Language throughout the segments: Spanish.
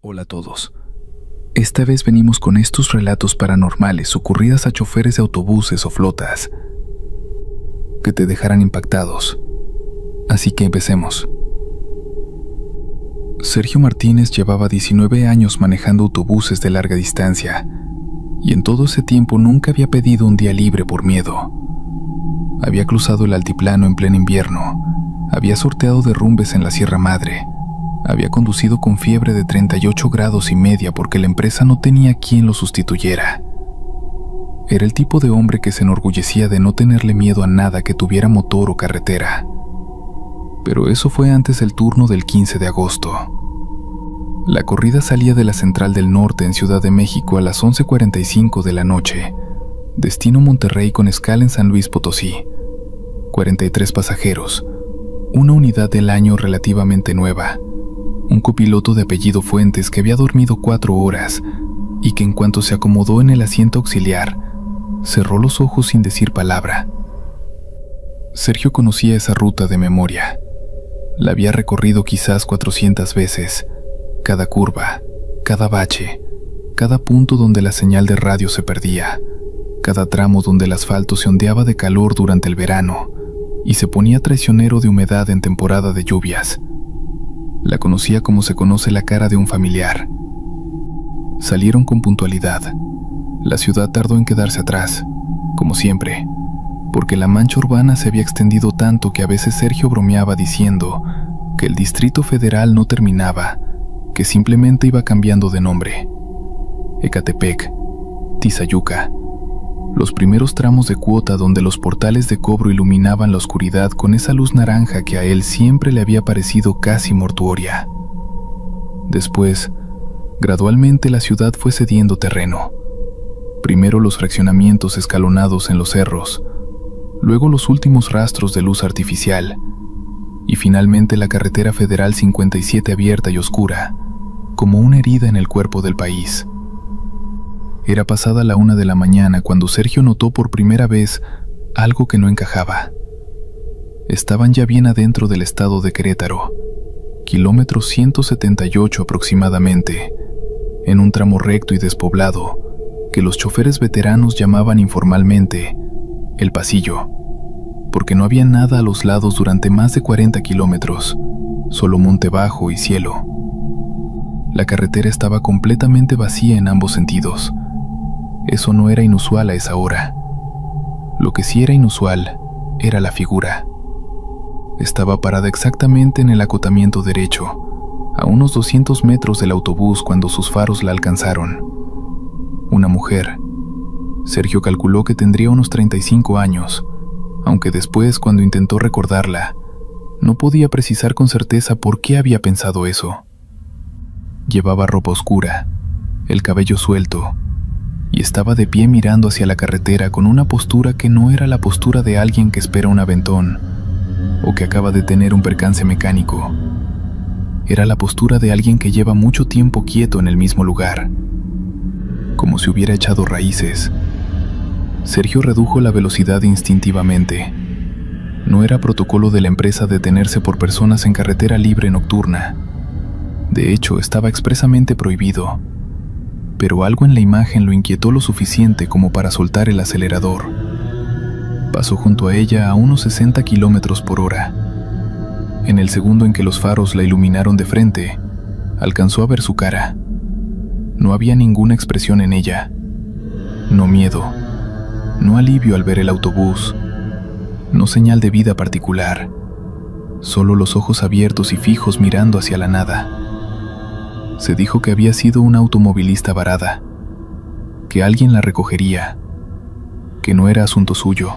Hola a todos. Esta vez venimos con estos relatos paranormales ocurridas a choferes de autobuses o flotas que te dejarán impactados. Así que empecemos. Sergio Martínez llevaba 19 años manejando autobuses de larga distancia y en todo ese tiempo nunca había pedido un día libre por miedo. Había cruzado el altiplano en pleno invierno, había sorteado derrumbes en la Sierra Madre, había conducido con fiebre de 38 grados y media porque la empresa no tenía quien lo sustituyera. Era el tipo de hombre que se enorgullecía de no tenerle miedo a nada que tuviera motor o carretera. Pero eso fue antes del turno del 15 de agosto. La corrida salía de la Central del Norte en Ciudad de México a las 11:45 de la noche, destino Monterrey con escala en San Luis Potosí. 43 pasajeros, una unidad del año relativamente nueva, un copiloto de apellido Fuentes que había dormido 4 horas y que en cuanto se acomodó en el asiento auxiliar, cerró los ojos sin decir palabra. Sergio conocía esa ruta de memoria. La había recorrido quizás 400 veces, cada curva, cada bache, cada punto donde la señal de radio se perdía, cada tramo donde el asfalto se ondeaba de calor durante el verano y se ponía traicionero de humedad en temporada de lluvias. La conocía como se conoce la cara de un familiar. Salieron con puntualidad. La ciudad tardó en quedarse atrás, como siempre, porque la mancha urbana se había extendido tanto que a veces Sergio bromeaba diciendo que el Distrito Federal no terminaba, que simplemente iba cambiando de nombre. Ecatepec, Tizayuca, los primeros tramos de cuota donde los portales de cobro iluminaban la oscuridad con esa luz naranja que a él siempre le había parecido casi mortuoria. Después, gradualmente la ciudad fue cediendo terreno. Primero los fraccionamientos escalonados en los cerros, luego los últimos rastros de luz artificial, y finalmente la carretera federal 57 abierta y oscura, como una herida en el cuerpo del país. Era pasada la 1 de la mañana cuando Sergio notó por primera vez algo que no encajaba. Estaban ya bien adentro del estado de Querétaro, kilómetro 178 aproximadamente, en un tramo recto y despoblado que los choferes veteranos llamaban informalmente el pasillo, porque no había nada a los lados durante más de 40 kilómetros, solo monte bajo y cielo. La carretera estaba completamente vacía en ambos sentidos. Eso no era inusual a esa hora. Lo que sí era inusual era la figura. Estaba parada exactamente en el acotamiento derecho, a unos 200 metros del autobús cuando sus faros la alcanzaron. Una mujer. Sergio calculó que tendría unos 35 años, aunque después, cuando intentó recordarla, no podía precisar con certeza por qué había pensado eso. Llevaba ropa oscura, el cabello suelto, y estaba de pie mirando hacia la carretera con una postura que no era la postura de alguien que espera un aventón o que acaba de tener un percance mecánico. Era la postura de alguien que lleva mucho tiempo quieto en el mismo lugar, como si hubiera echado raíces. Sergio redujo la velocidad instintivamente. No era protocolo de la empresa detenerse por personas en carretera libre nocturna. De hecho, estaba expresamente prohibido. Pero algo en la imagen lo inquietó lo suficiente como para soltar el acelerador. Pasó junto a ella a unos 60 kilómetros por hora. En el segundo en que los faros la iluminaron de frente, alcanzó a ver su cara. No había ninguna expresión en ella. No miedo, no alivio al ver el autobús, no señal de vida particular, solo los ojos abiertos y fijos mirando hacia la nada. Se dijo que había sido una automovilista varada, que alguien la recogería, que no era asunto suyo.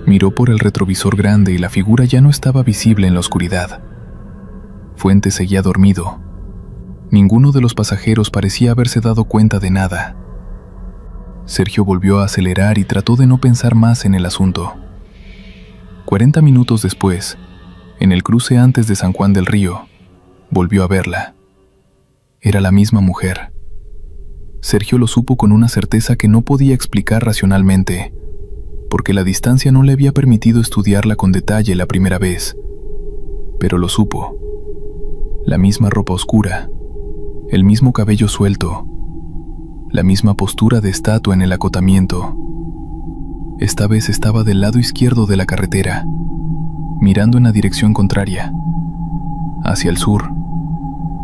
Miró por el retrovisor grande y la figura ya no estaba visible en la oscuridad. Fuentes seguía dormido. Ninguno de los pasajeros parecía haberse dado cuenta de nada. Sergio volvió a acelerar y trató de no pensar más en el asunto. 40 minutos después, en el cruce antes de San Juan del Río, volvió a verla. Era la misma mujer. Sergio lo supo con una certeza que no podía explicar racionalmente, porque la distancia no le había permitido estudiarla con detalle la primera vez. Pero lo supo. La misma ropa oscura, El mismo cabello suelto, la misma postura de estatua en el acotamiento. Esta vez estaba del lado izquierdo de la carretera, mirando en la dirección contraria, hacia el sur,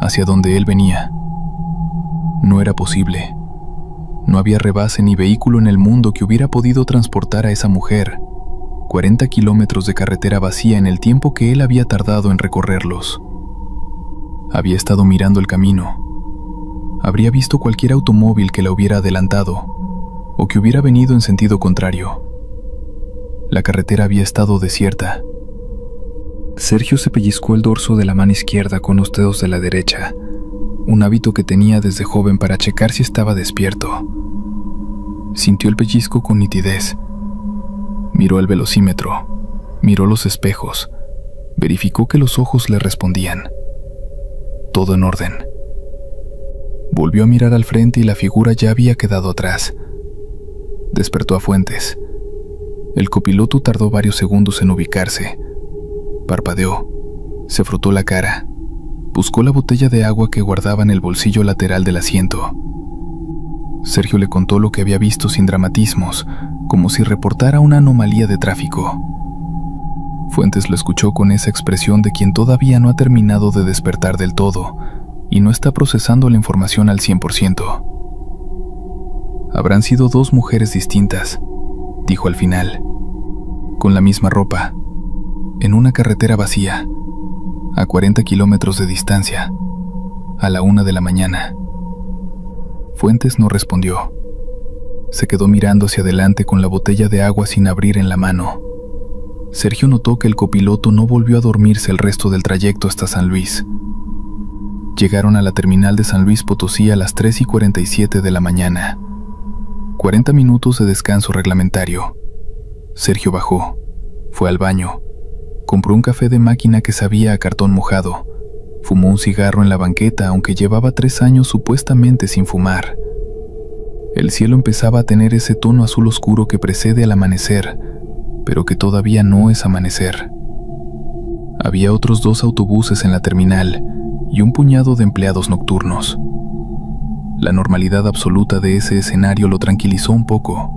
hacia donde él venía. No era posible. No había rebase ni vehículo en el mundo que hubiera podido transportar a esa mujer 40 kilómetros de carretera vacía en el tiempo que él había tardado en recorrerlos. Había estado mirando el camino. Habría visto cualquier automóvil que la hubiera adelantado o que hubiera venido en sentido contrario. La carretera había estado desierta. Sergio se pellizcó el dorso de la mano izquierda con los dedos de la derecha, un hábito que tenía desde joven para checar si estaba despierto. Sintió el pellizco con nitidez. Miró el velocímetro, miró los espejos, verificó que los ojos le respondían. Todo en orden. Volvió a mirar al frente y la figura ya había quedado atrás. Despertó a Fuentes. El copiloto tardó varios segundos en ubicarse. Parpadeó, se frotó la cara, buscó la botella de agua que guardaba en el bolsillo lateral del asiento. Sergio le contó lo que había visto sin dramatismos, como si reportara una anomalía de tráfico. Fuentes lo escuchó con esa expresión de quien todavía no ha terminado de despertar del todo y no está procesando la información al 100%. Habrán sido dos mujeres distintas, dijo al final, con la misma ropa, en una carretera vacía, a 40 kilómetros de distancia, a la 1 de la mañana. Fuentes no respondió. Se quedó mirando hacia adelante con la botella de agua sin abrir en la mano. Sergio notó que el copiloto no volvió a dormirse el resto del trayecto hasta San Luis. Llegaron a la terminal de San Luis Potosí a las 3:47 de la mañana. 40 minutos de descanso reglamentario. Sergio bajó, fue al baño, compró un café de máquina que sabía a cartón mojado, fumó un cigarro en la banqueta aunque llevaba 3 años supuestamente sin fumar. El cielo empezaba a tener ese tono azul oscuro que precede al amanecer, pero que todavía no es amanecer. Había otros 2 autobuses en la terminal y un puñado de empleados nocturnos. La normalidad absoluta de ese escenario lo tranquilizó un poco.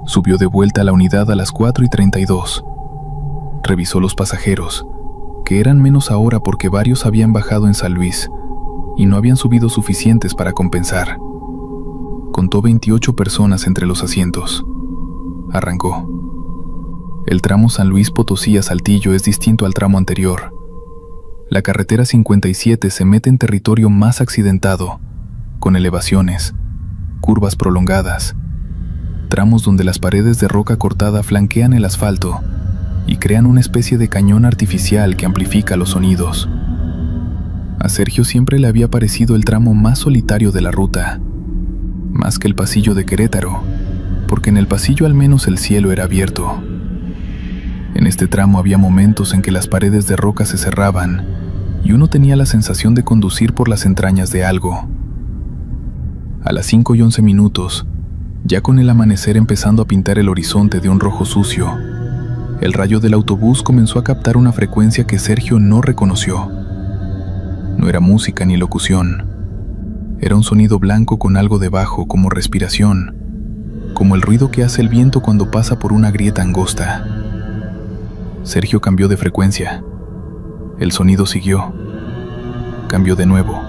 Subió de vuelta a la unidad a las 4:32. Revisó los pasajeros, que eran menos ahora porque varios habían bajado en San Luis y no habían subido suficientes para compensar. Contó 28 personas entre los asientos. Arrancó. El tramo San Luis Potosí a Saltillo es distinto al tramo anterior. La carretera 57 se mete en territorio más accidentado, con elevaciones, curvas prolongadas, tramos donde las paredes de roca cortada flanquean el asfalto y crean una especie de cañón artificial que amplifica los sonidos. A Sergio siempre le había parecido el tramo más solitario de la ruta, más que el pasillo de Querétaro, porque en el pasillo al menos el cielo era abierto. En este tramo había momentos en que las paredes de roca se cerraban y uno tenía la sensación de conducir por las entrañas de algo. A las 5:11, ya con el amanecer empezando a pintar el horizonte de un rojo sucio, el rayo del autobús comenzó a captar una frecuencia que Sergio no reconoció. No era música ni locución. Era un sonido blanco con algo debajo, como respiración, como el ruido que hace el viento cuando pasa por una grieta angosta. Sergio cambió de frecuencia. El sonido siguió. Cambió de nuevo.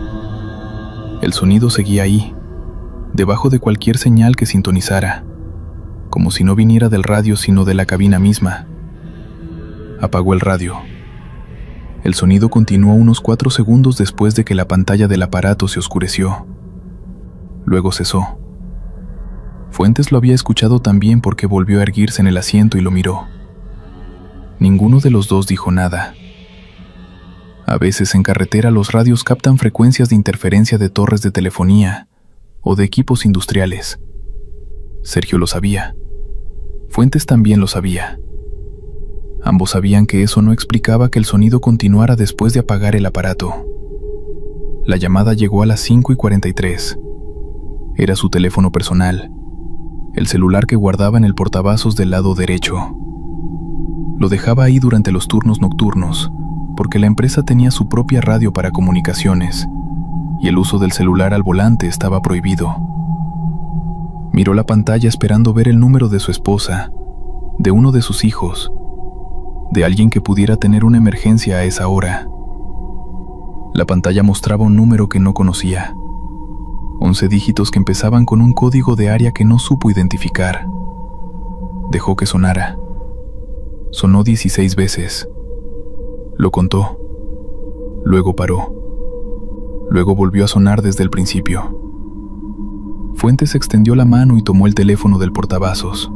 El sonido seguía ahí, debajo de cualquier señal que sintonizara, como si no viniera del radio sino de la cabina misma. Apagó el radio. El sonido continuó unos 4 segundos después de que la pantalla del aparato se oscureció. Luego cesó. Fuentes lo había escuchado también porque volvió a erguirse en el asiento y lo miró. Ninguno de los dos dijo nada. A veces en carretera los radios captan frecuencias de interferencia de torres de telefonía o de equipos industriales. Sergio lo sabía. Fuentes también lo sabía. Ambos sabían que eso no explicaba que el sonido continuara después de apagar el aparato. La llamada llegó a las 5:43. Era su teléfono personal, el celular que guardaba en el portavasos del lado derecho. Lo dejaba ahí durante los turnos nocturnos, porque la empresa tenía su propia radio para comunicaciones, y el uso del celular al volante estaba prohibido. Miró la pantalla esperando ver el número de su esposa, de uno de sus hijos, de alguien que pudiera tener una emergencia a esa hora. La pantalla mostraba un número que no conocía, 11 dígitos que empezaban con un código de área que no supo identificar. Dejó que sonara. Sonó 16 veces. Lo contó. Luego paró. Luego volvió a sonar desde el principio. Fuentes extendió la mano y tomó el teléfono del portavasos.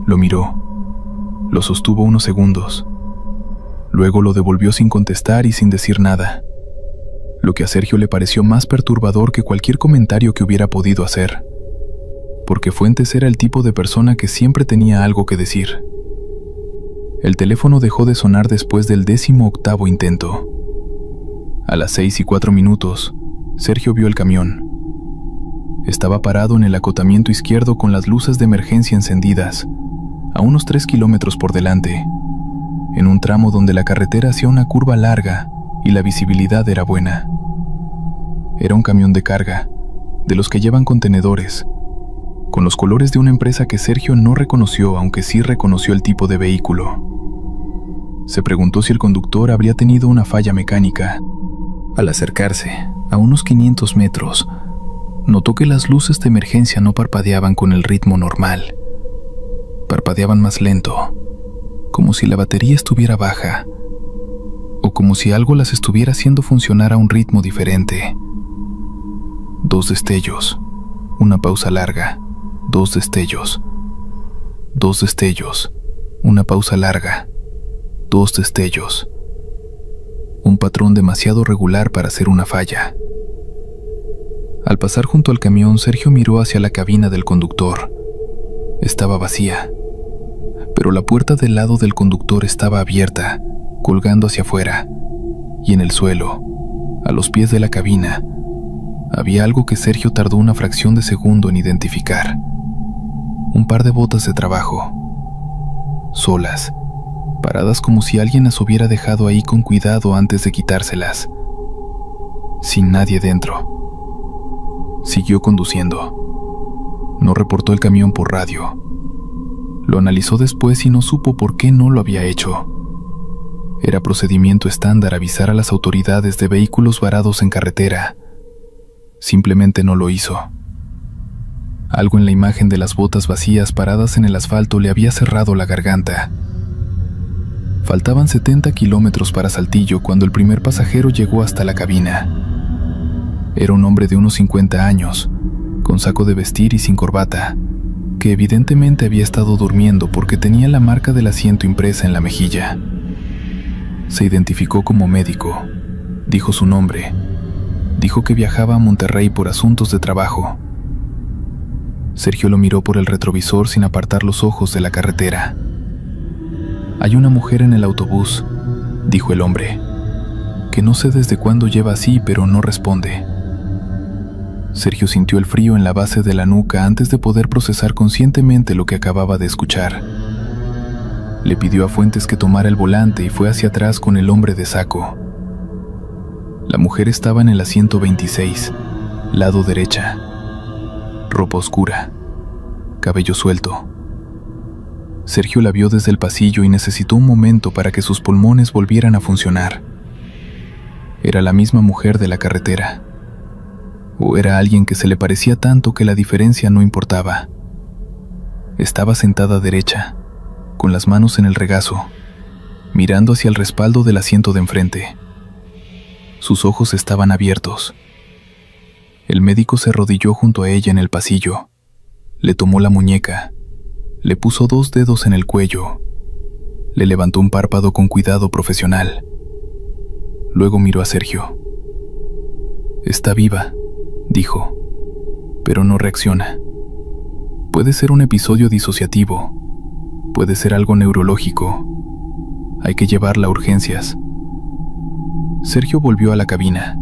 Lo miró. Lo sostuvo unos segundos. Luego lo devolvió sin contestar y sin decir nada, lo que a Sergio le pareció más perturbador que cualquier comentario que hubiera podido hacer, porque Fuentes era el tipo de persona que siempre tenía algo que decir. El teléfono dejó de sonar después del 18º intento. A las 6:04, Sergio vio el camión. Estaba parado en el acotamiento izquierdo con las luces de emergencia encendidas, a unos 3 kilómetros por delante, en un tramo donde la carretera hacía una curva larga y la visibilidad era buena. Era un camión de carga, de los que llevan contenedores, con los colores de una empresa que Sergio no reconoció, aunque sí reconoció el tipo de vehículo. Se preguntó si el conductor habría tenido una falla mecánica. Al acercarse, a unos 500 metros, notó que las luces de emergencia no parpadeaban con el ritmo normal. Parpadeaban más lento, como si la batería estuviera baja, o como si algo las estuviera haciendo funcionar a un ritmo diferente. 2 destellos, una pausa larga, 2 destellos, 2 destellos, una pausa larga, 2 destellos. Un patrón demasiado regular para ser una falla. Al pasar junto al camión, Sergio miró hacia la cabina del conductor. Estaba vacía, pero la puerta del lado del conductor estaba abierta, colgando hacia afuera, y en el suelo, a los pies de la cabina, había algo que Sergio tardó una fracción de segundo en identificar. Un par de botas de trabajo, solas, paradas como si alguien las hubiera dejado ahí con cuidado antes de quitárselas, sin nadie dentro. Siguió conduciendo. No reportó el camión por radio. Lo analizó después y no supo por qué no lo había hecho. Era procedimiento estándar avisar a las autoridades de vehículos varados en carretera. Simplemente no lo hizo. Algo en la imagen de las botas vacías paradas en el asfalto le había cerrado la garganta. Faltaban 70 kilómetros para Saltillo cuando el primer pasajero llegó hasta la cabina. Era un hombre de unos 50 años, con saco de vestir y sin corbata, que evidentemente había estado durmiendo porque tenía la marca del asiento impresa en la mejilla. Se identificó como médico, dijo su nombre, dijo que viajaba a Monterrey por asuntos de trabajo. Sergio lo miró por el retrovisor sin apartar los ojos de la carretera. «Hay una mujer en el autobús», dijo el hombre, «que no sé desde cuándo lleva así, pero no responde». Sergio sintió el frío en la base de la nuca antes de poder procesar conscientemente lo que acababa de escuchar. Le pidió a Fuentes que tomara el volante y fue hacia atrás con el hombre de saco. La mujer estaba en el asiento 26, lado derecha. Ropa oscura, cabello suelto. Sergio la vio desde el pasillo y necesitó un momento para que sus pulmones volvieran a funcionar. Era la misma mujer de la carretera. O era alguien que se le parecía tanto que la diferencia no importaba. Estaba sentada derecha, con las manos en el regazo, mirando hacia el respaldo del asiento de enfrente. Sus ojos estaban abiertos. El médico se arrodilló junto a ella en el pasillo, le tomó la muñeca, le puso 2 dedos en el cuello, le levantó un párpado con cuidado profesional. Luego miró a Sergio. «Está viva», dijo, «pero no reacciona. Puede ser un episodio disociativo, puede ser algo neurológico. Hay que llevarla a urgencias». Sergio volvió a la cabina.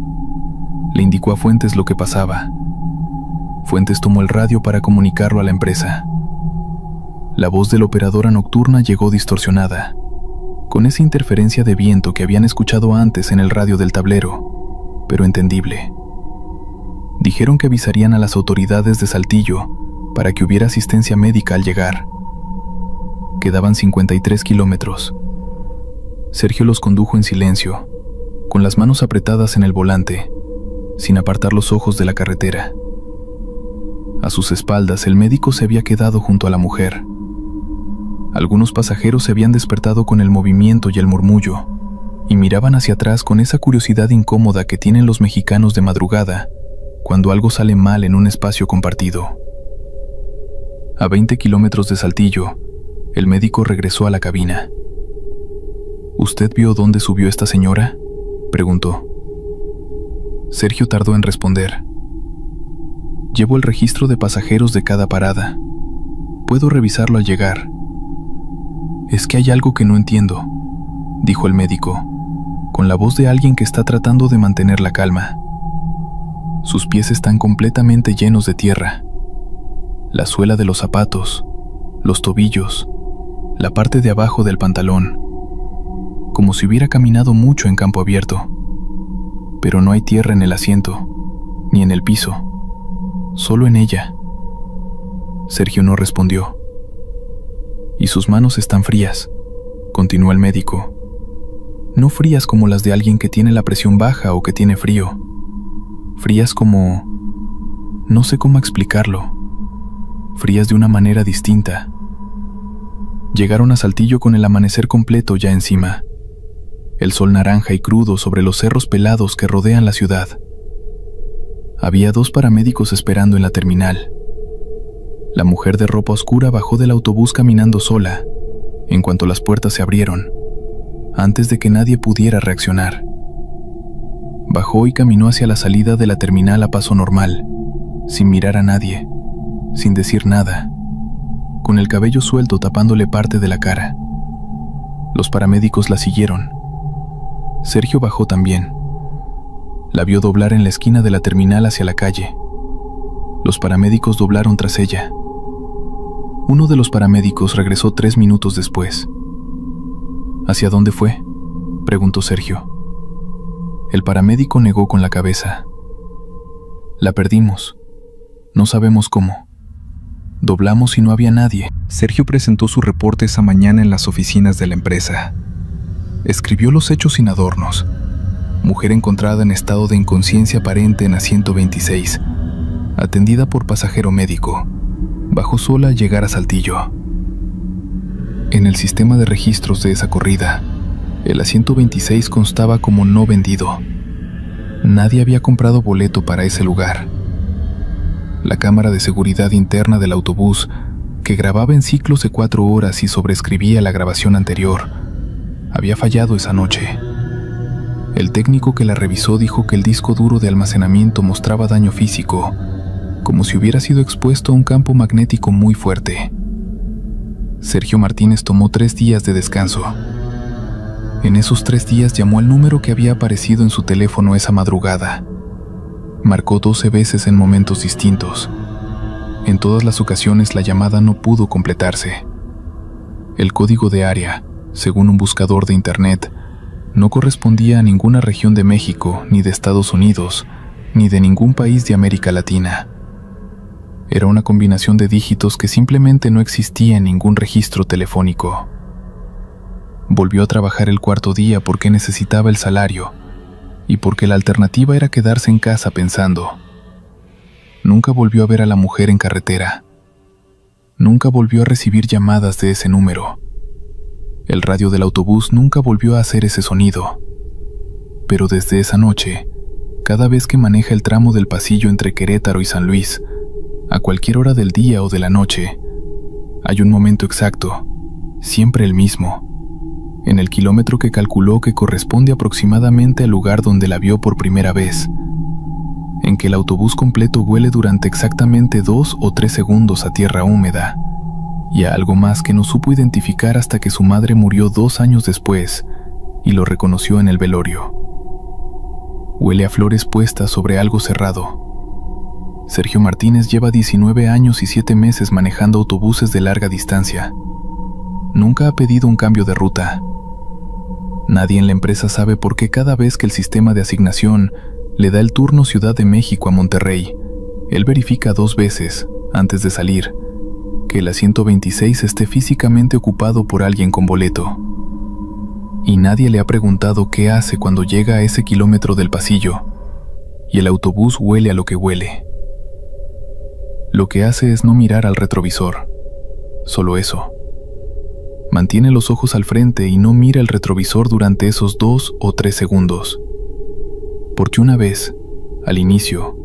Le indicó a Fuentes lo que pasaba. Fuentes tomó el radio para comunicarlo a la empresa. La voz de la operadora nocturna llegó distorsionada, con esa interferencia de viento que habían escuchado antes en el radio del tablero, pero entendible. Dijeron que avisarían a las autoridades de Saltillo para que hubiera asistencia médica al llegar. Quedaban 53 kilómetros. Sergio los condujo en silencio, con las manos apretadas en el volante, sin apartar los ojos de la carretera. A sus espaldas, el médico se había quedado junto a la mujer. Algunos pasajeros se habían despertado con el movimiento y el murmullo, y miraban hacia atrás con esa curiosidad incómoda que tienen los mexicanos de madrugada cuando algo sale mal en un espacio compartido. A 20 kilómetros de Saltillo, el médico regresó a la cabina. ¿Usted vio dónde subió esta señora?, preguntó. Sergio tardó en responder. Llevo el registro de pasajeros de cada parada. Puedo revisarlo al llegar. Es que hay algo que no entiendo, dijo el médico, con la voz de alguien que está tratando de mantener la calma. Sus pies están completamente llenos de tierra. La suela de los zapatos, los tobillos, la parte de abajo del pantalón, como si hubiera caminado mucho en campo abierto. Pero no hay tierra en el asiento, ni en el piso, solo en ella. Sergio no respondió. Y sus manos están frías, continuó el médico. No frías como las de alguien que tiene la presión baja o que tiene frío. Frías como... no sé cómo explicarlo. Frías de una manera distinta. Llegaron a Saltillo con el amanecer completo ya encima. El sol naranja y crudo sobre los cerros pelados que rodean la ciudad. Había 2 paramédicos esperando en la terminal. La mujer de ropa oscura bajó del autobús caminando sola, en cuanto las puertas se abrieron, antes de que nadie pudiera reaccionar. Bajó y caminó hacia la salida de la terminal a paso normal, sin mirar a nadie, sin decir nada, con el cabello suelto tapándole parte de la cara. Los paramédicos la siguieron. Sergio bajó también. La vio doblar en la esquina de la terminal hacia la calle. Los paramédicos doblaron tras ella. Uno de los paramédicos regresó 3 minutos después. ¿Hacia dónde fue?, preguntó Sergio. El paramédico negó con la cabeza. La perdimos. No sabemos cómo. Doblamos y no había nadie. Sergio presentó su reporte esa mañana en las oficinas de la empresa. Escribió los hechos sin adornos. Mujer encontrada en estado de inconsciencia aparente en asiento 26, atendida por pasajero médico. Bajó sola al llegar a Saltillo. En el sistema de registros de esa corrida, el asiento 26 constaba como no vendido. Nadie había comprado boleto para ese lugar. La cámara de seguridad interna del autobús, que grababa en ciclos de 4 horas y sobreescribía la grabación anterior, había fallado esa noche. El técnico que la revisó dijo que el disco duro de almacenamiento mostraba daño físico, como si hubiera sido expuesto a un campo magnético muy fuerte. Sergio Martínez tomó 3 días de descanso. En esos 3 días llamó al número que había aparecido en su teléfono esa madrugada. Marcó 12 veces en momentos distintos. En todas las ocasiones la llamada no pudo completarse. El código de área, según un buscador de internet, no correspondía a ninguna región de México, ni de Estados Unidos, ni de ningún país de América Latina. Era una combinación de dígitos que simplemente no existía en ningún registro telefónico. Volvió a trabajar el 4.º día porque necesitaba el salario y porque la alternativa era quedarse en casa pensando. Nunca volvió a ver a la mujer en carretera. Nunca volvió a recibir llamadas de ese número. El radio del autobús nunca volvió a hacer ese sonido. Pero desde esa noche, cada vez que maneja el tramo del pasillo entre Querétaro y San Luis, a cualquier hora del día o de la noche, hay un momento exacto, siempre el mismo, en el kilómetro que calculó que corresponde aproximadamente al lugar donde la vio por primera vez, en que el autobús completo huele durante exactamente 2 o 3 segundos a tierra húmeda, y a algo más que no supo identificar hasta que su madre murió 2 años después y lo reconoció en el velorio. Huele a flores puestas sobre algo cerrado. Sergio Martínez lleva 19 años y 7 meses manejando autobuses de larga distancia. Nunca ha pedido un cambio de ruta. Nadie en la empresa sabe por qué cada vez que el sistema de asignación Le da el turno Ciudad de México a Monterrey. Él verifica 2 veces, antes de salir, que el asiento 26 esté físicamente ocupado por alguien con boleto. Y nadie le ha preguntado qué hace cuando llega a ese kilómetro del pasillo, y el autobús huele a lo que huele. Lo que hace es no mirar al retrovisor, solo eso. Mantiene los ojos al frente y no mira el retrovisor durante esos 2 o 3 segundos. Porque una vez, al inicio,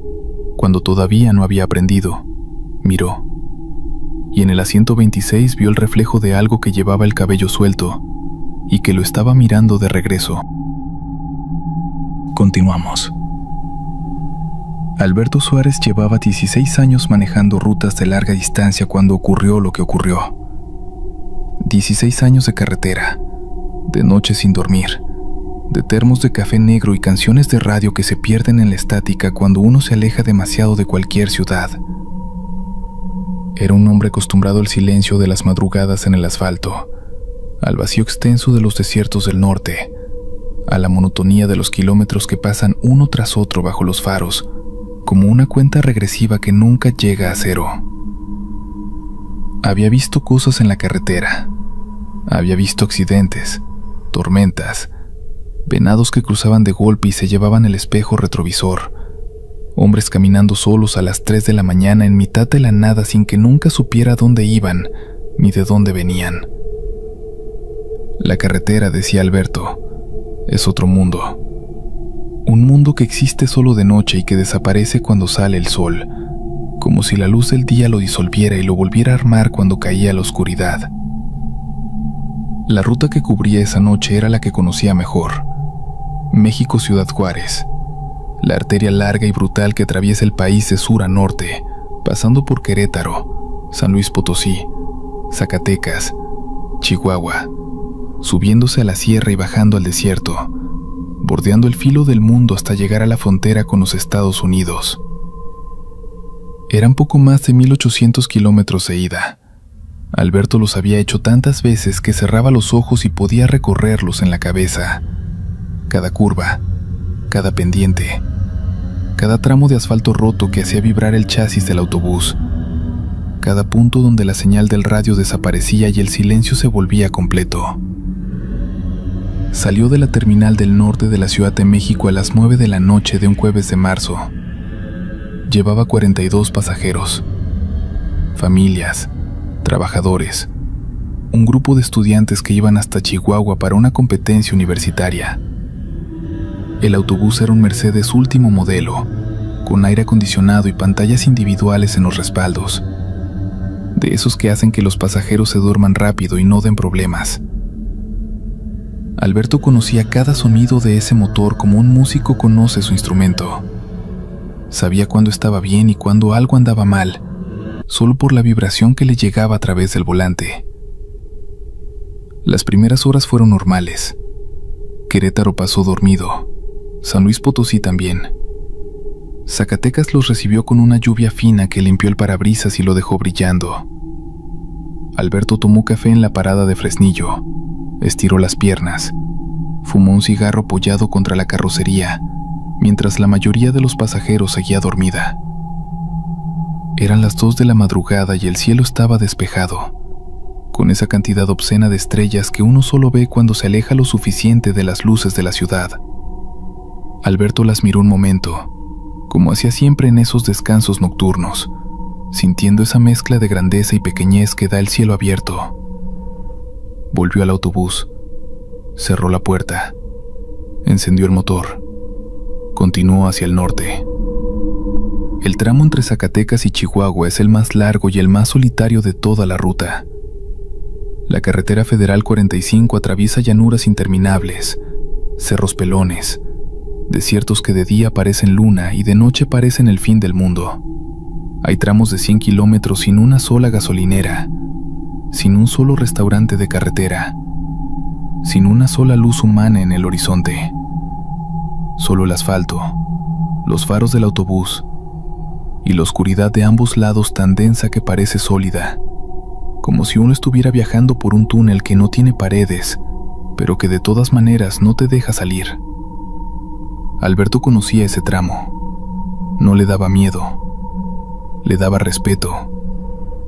cuando todavía no había aprendido, miró. Y en el asiento 26 vio el reflejo de algo que llevaba el cabello suelto y que lo estaba mirando de regreso. Continuamos. Alberto Suárez llevaba 16 años manejando rutas de larga distancia cuando ocurrió lo que ocurrió. 16 años de carretera, de noche sin dormir, de termos de café negro y canciones de radio que se pierden en la estática cuando uno se aleja demasiado de cualquier ciudad. Era un hombre acostumbrado al silencio de las madrugadas en el asfalto, al vacío extenso de los desiertos del norte, a la monotonía de los kilómetros que pasan uno tras otro bajo los faros, como una cuenta regresiva que nunca llega a cero. Había visto cosas en la carretera. Había visto accidentes, tormentas, venados que cruzaban de golpe y se llevaban el espejo retrovisor, hombres caminando solos a las 3 de la mañana en mitad de la nada sin que nunca supiera dónde iban ni de dónde venían. La carretera, decía Alberto, es otro mundo. Un mundo que existe solo de noche y que desaparece cuando sale el sol, como si la luz del día lo disolviera y lo volviera a armar cuando caía la oscuridad. La ruta que cubría esa noche era la que conocía mejor: México-Ciudad Juárez, la arteria larga y brutal que atraviesa el país de sur a norte, pasando por Querétaro, San Luis Potosí, Zacatecas, Chihuahua, subiéndose a la sierra y bajando al desierto, bordeando el filo del mundo hasta llegar a la frontera con los Estados Unidos. Eran poco más de 1800 kilómetros de ida. Alberto los había hecho tantas veces que cerraba los ojos y podía recorrerlos en la cabeza. Cada curva, cada pendiente, cada tramo de asfalto roto que hacía vibrar el chasis del autobús, cada punto donde la señal del radio desaparecía y el silencio se volvía completo. Salió de la terminal del norte de la Ciudad de México a las 9 de la noche de un jueves de marzo. Llevaba 42 pasajeros, familias, trabajadores, un grupo de estudiantes que iban hasta Chihuahua para una competencia universitaria. El autobús era un Mercedes último modelo, con aire acondicionado y pantallas individuales en los respaldos, de esos que hacen que los pasajeros se duerman rápido y no den problemas. Alberto conocía cada sonido de ese motor como un músico conoce su instrumento. Sabía cuándo estaba bien y cuándo algo andaba mal, solo por la vibración que le llegaba a través del volante. Las primeras horas fueron normales. Querétaro pasó dormido, San Luis Potosí también. Zacatecas los recibió con una lluvia fina que limpió el parabrisas y lo dejó brillando. Alberto tomó café en la parada de Fresnillo, estiró las piernas, fumó un cigarro apoyado contra la carrocería, mientras la mayoría de los pasajeros seguía dormida. Eran las 2 de la madrugada y el cielo estaba despejado, con esa cantidad obscena de estrellas que uno solo ve cuando se aleja lo suficiente de las luces de la ciudad. Alberto las miró un momento, como hacía siempre en esos descansos nocturnos, sintiendo esa mezcla de grandeza y pequeñez que da el cielo abierto. Volvió al autobús, cerró la puerta, encendió el motor, continuó hacia el norte. El tramo entre Zacatecas y Chihuahua es el más largo y el más solitario de toda la ruta. La carretera federal 45 atraviesa llanuras interminables, cerros pelones, desiertos que de día parecen luna y de noche parecen el fin del mundo. Hay tramos de 100 kilómetros sin una sola gasolinera, sin un solo restaurante de carretera, sin una sola luz humana en el horizonte. Solo el asfalto, los faros del autobús y la oscuridad de ambos lados tan densa que parece sólida, como si uno estuviera viajando por un túnel que no tiene paredes, pero que de todas maneras no te deja salir. Alberto conocía ese tramo. No le daba miedo, le daba respeto,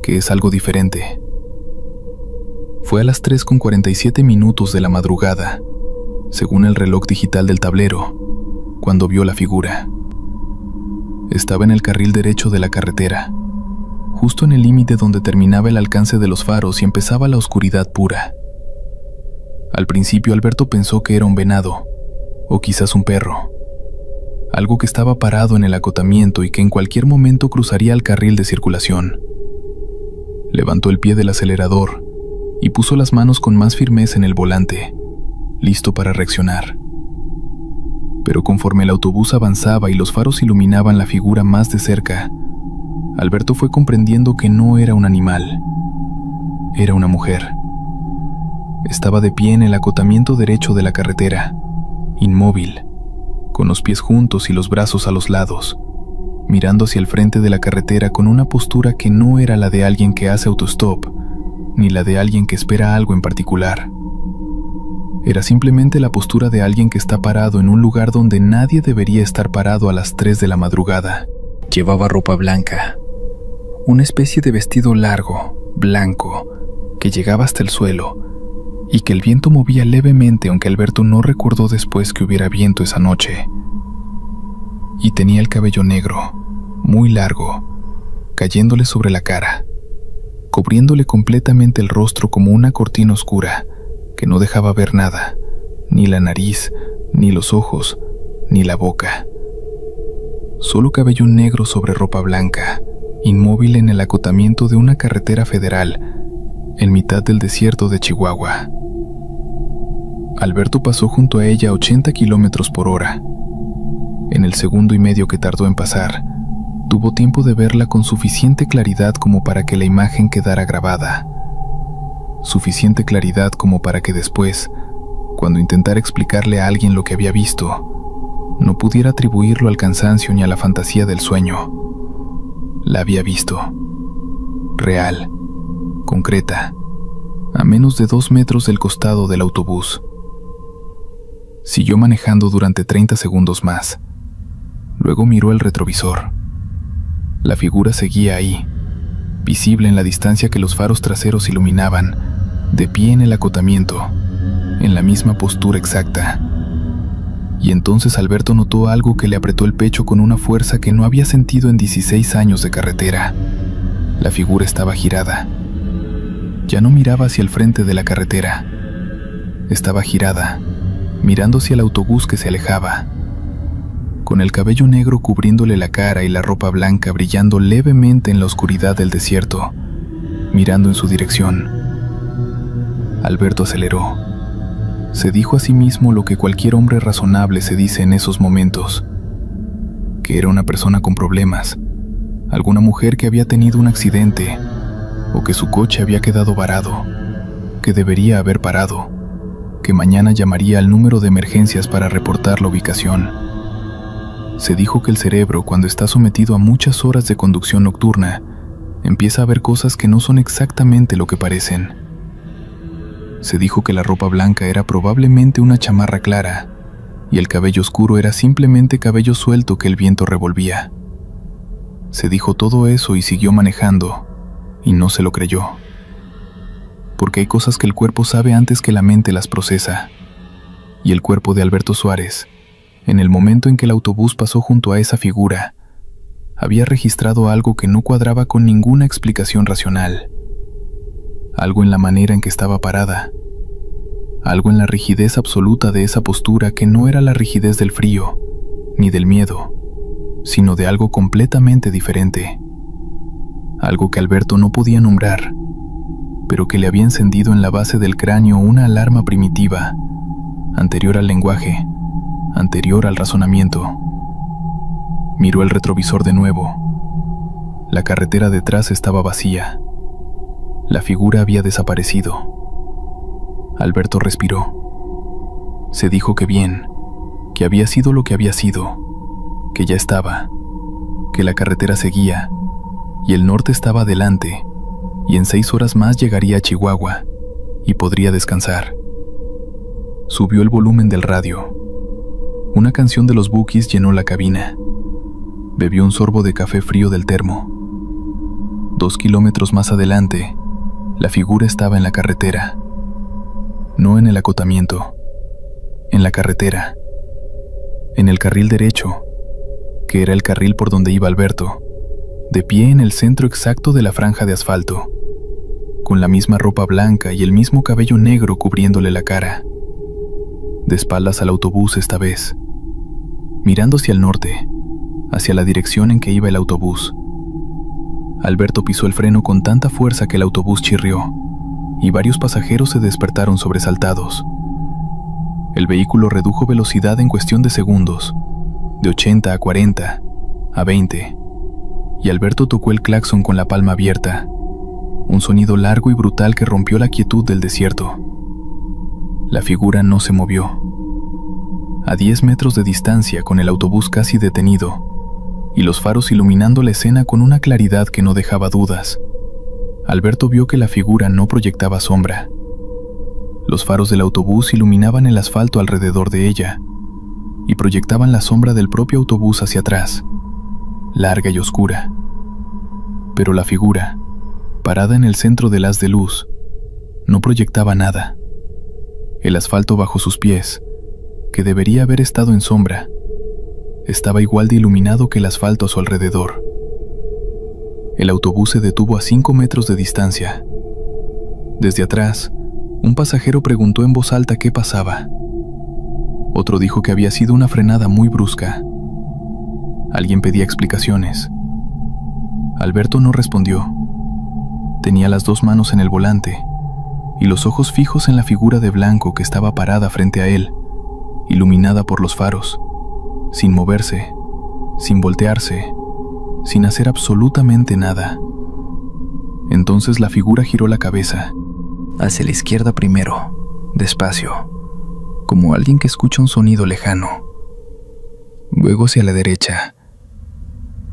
que es algo diferente. Fue a las 3:47 de la madrugada, según el reloj digital del tablero, cuando vio la figura. Estaba en el carril derecho de la carretera, justo en el límite donde terminaba el alcance de los faros y empezaba la oscuridad pura. Al principio Alberto pensó que era un venado, o quizás un perro, algo que estaba parado en el acotamiento y que en cualquier momento cruzaría el carril de circulación. Levantó el pie del acelerador y puso las manos con más firmeza en el volante, listo para reaccionar. Pero conforme el autobús avanzaba y los faros iluminaban la figura más de cerca, Alberto fue comprendiendo que no era un animal, era una mujer. Estaba de pie en el acotamiento derecho de la carretera, inmóvil, con los pies juntos y los brazos a los lados, mirando hacia el frente de la carretera con una postura que no era la de alguien que hace autostop, ni la de alguien que espera algo en particular. Era simplemente la postura de alguien que está parado en un lugar donde nadie debería estar parado a las 3 de la madrugada. Llevaba ropa blanca, una especie de vestido largo, blanco, que llegaba hasta el suelo, y que el viento movía levemente, aunque Alberto no recordó después que hubiera viento esa noche. Y tenía el cabello negro, muy largo, cayéndole sobre la cara, cubriéndole completamente el rostro como una cortina oscura que no dejaba ver nada, ni la nariz, ni los ojos, ni la boca. Solo cabello negro sobre ropa blanca, inmóvil en el acotamiento de una carretera federal, en mitad del desierto de Chihuahua. Alberto pasó junto a ella a 80 kilómetros por hora. En el segundo y medio que tardó en pasar, tuvo tiempo de verla con suficiente claridad como para que la imagen quedara grabada. Suficiente claridad como para que después, cuando intentara explicarle a alguien lo que había visto, no pudiera atribuirlo al cansancio ni a la fantasía del sueño. La había visto. Real. Concreta, a menos de 2 metros del costado del autobús. Siguió manejando durante 30 segundos más. Luego miró el retrovisor. La figura seguía ahí, visible en la distancia que los faros traseros iluminaban, de pie en el acotamiento, en la misma postura exacta. Y entonces Alberto notó algo que le apretó el pecho con una fuerza que no había sentido en 16 años de carretera. La figura estaba girada. Ya no miraba hacia el frente de la carretera. Estaba girada, mirando hacia el autobús que se alejaba, con el cabello negro cubriéndole la cara y la ropa blanca brillando levemente en la oscuridad del desierto, mirando en su dirección. Alberto aceleró. Se dijo a sí mismo lo que cualquier hombre razonable se dice en esos momentos, que era una persona con problemas, alguna mujer que había tenido un accidente, o que su coche había quedado varado, que debería haber parado, que mañana llamaría al número de emergencias para reportar la ubicación. Se dijo que el cerebro, cuando está sometido a muchas horas de conducción nocturna, empieza a ver cosas que no son exactamente lo que parecen. Se dijo que la ropa blanca era probablemente una chamarra clara, y el cabello oscuro era simplemente cabello suelto que el viento revolvía. Se dijo todo eso y siguió manejando, y no se lo creyó. Porque hay cosas que el cuerpo sabe antes que la mente las procesa. Y el cuerpo de Alberto Suárez, en el momento en que el autobús pasó junto a esa figura, había registrado algo que no cuadraba con ninguna explicación racional. Algo en la manera en que estaba parada. Algo en la rigidez absoluta de esa postura que no era la rigidez del frío, ni del miedo, sino de algo completamente diferente. Algo que Alberto no podía nombrar, pero que le había encendido en la base del cráneo una alarma primitiva, anterior al lenguaje, anterior al razonamiento. Miró el retrovisor de nuevo. La carretera detrás estaba vacía. La figura había desaparecido. Alberto respiró. Se dijo que bien, que había sido lo que había sido, que ya estaba, que la carretera seguía, y el norte estaba adelante, y en 6 horas más llegaría a Chihuahua, y podría descansar. Subió el volumen del radio. Una canción de los Bukis llenó la cabina. Bebió un sorbo de café frío del termo. 2 kilómetros más adelante, la figura estaba en la carretera. No en el acotamiento, en la carretera. En el carril derecho, que era el carril por donde iba Alberto, de pie en el centro exacto de la franja de asfalto, con la misma ropa blanca y el mismo cabello negro cubriéndole la cara. De espaldas al autobús esta vez, mirando hacia el norte, hacia la dirección en que iba el autobús. Alberto pisó el freno con tanta fuerza que el autobús chirrió, y varios pasajeros se despertaron sobresaltados. El vehículo redujo velocidad en cuestión de segundos, de 80 a 40, a 20, y Alberto tocó el claxon con la palma abierta, un sonido largo y brutal que rompió la quietud del desierto. La figura no se movió. A 10 metros de distancia, con el autobús casi detenido, y los faros iluminando la escena con una claridad que no dejaba dudas, Alberto vio que la figura no proyectaba sombra. Los faros del autobús iluminaban el asfalto alrededor de ella, y proyectaban la sombra del propio autobús hacia atrás, larga y oscura. Pero la figura, parada en el centro del haz de luz, no proyectaba nada. El asfalto bajo sus pies, que debería haber estado en sombra, estaba igual de iluminado que el asfalto a su alrededor. El autobús se detuvo a 5 metros de distancia. Desde atrás, un pasajero preguntó en voz alta qué pasaba. Otro dijo que había sido una frenada muy brusca. Alguien pedía explicaciones. Alberto no respondió. Tenía las 2 manos en el volante y los ojos fijos en la figura de blanco que estaba parada frente a él, iluminada por los faros, sin moverse, sin voltearse, sin hacer absolutamente nada. Entonces la figura giró la cabeza, hacia la izquierda primero, despacio, como alguien que escucha un sonido lejano, luego hacia la derecha,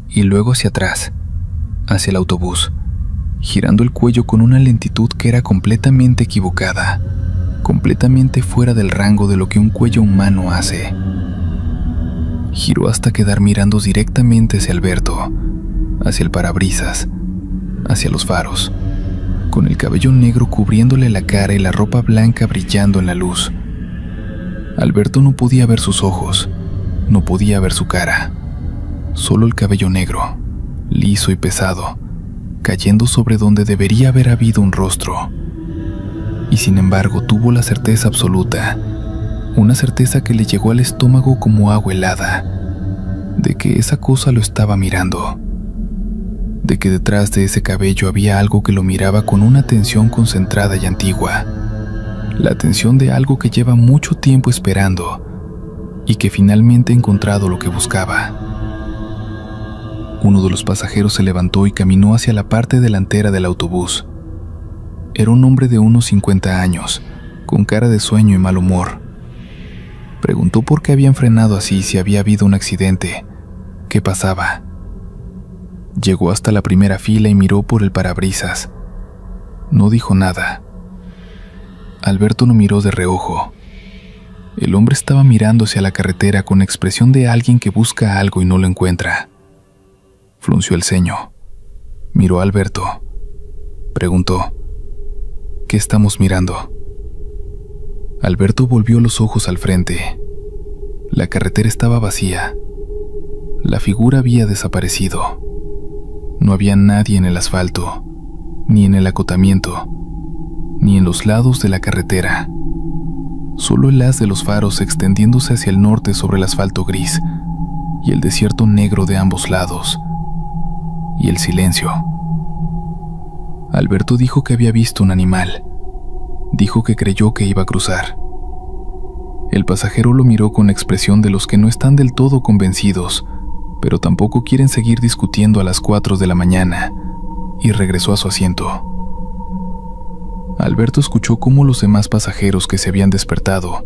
y luego hacia atrás, hacia el autobús, girando el cuello con una lentitud que era completamente equivocada, completamente fuera del rango de lo que un cuello humano hace. Giró hasta quedar mirando directamente hacia Alberto, hacia el parabrisas, hacia los faros, con el cabello negro cubriéndole la cara y la ropa blanca brillando en la luz. Alberto no podía ver sus ojos, no podía ver su cara, solo el cabello negro, liso y pesado, cayendo sobre donde debería haber habido un rostro. Y sin embargo tuvo la certeza absoluta, una certeza que le llegó al estómago como agua helada, de que esa cosa lo estaba mirando, de que detrás de ese cabello había algo que lo miraba con una atención concentrada y antigua, la atención de algo que lleva mucho tiempo esperando y que finalmente ha encontrado lo que buscaba. Uno de los pasajeros se levantó y caminó hacia la parte delantera del autobús. Era un hombre de unos 50 años, con cara de sueño y mal humor. Preguntó por qué habían frenado así, si había habido un accidente, qué pasaba. Llegó hasta la primera fila y miró por el parabrisas. No dijo nada. Alberto lo miró de reojo. El hombre estaba mirando hacia la carretera con expresión de alguien que busca algo y no lo encuentra. Frunció el ceño. Miró a Alberto. Preguntó: ¿qué estamos mirando? Alberto volvió los ojos al frente. La carretera estaba vacía. La figura había desaparecido. No había nadie en el asfalto, ni en el acotamiento, ni en los lados de la carretera. Solo el haz de los faros extendiéndose hacia el norte sobre el asfalto gris, y el desierto negro de ambos lados, y el silencio. Alberto dijo que había visto un animal. Dijo que creyó que iba a cruzar. El pasajero lo miró con expresión de los que no están del todo convencidos, pero tampoco quieren seguir discutiendo a las 4 de la mañana, y regresó a su asiento. Alberto escuchó cómo los demás pasajeros que se habían despertado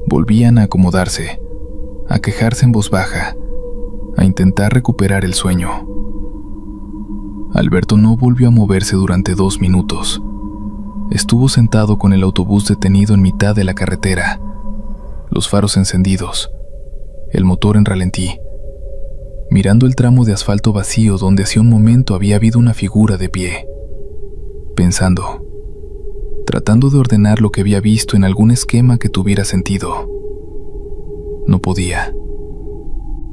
volvían a acomodarse, a quejarse en voz baja, a intentar recuperar el sueño. Alberto no volvió a moverse durante 2 minutos. Estuvo sentado con el autobús detenido en mitad de la carretera, los faros encendidos, el motor en ralentí, mirando el tramo de asfalto vacío donde hace un momento había habido una figura de pie, pensando, tratando de ordenar lo que había visto en algún esquema que tuviera sentido. No podía.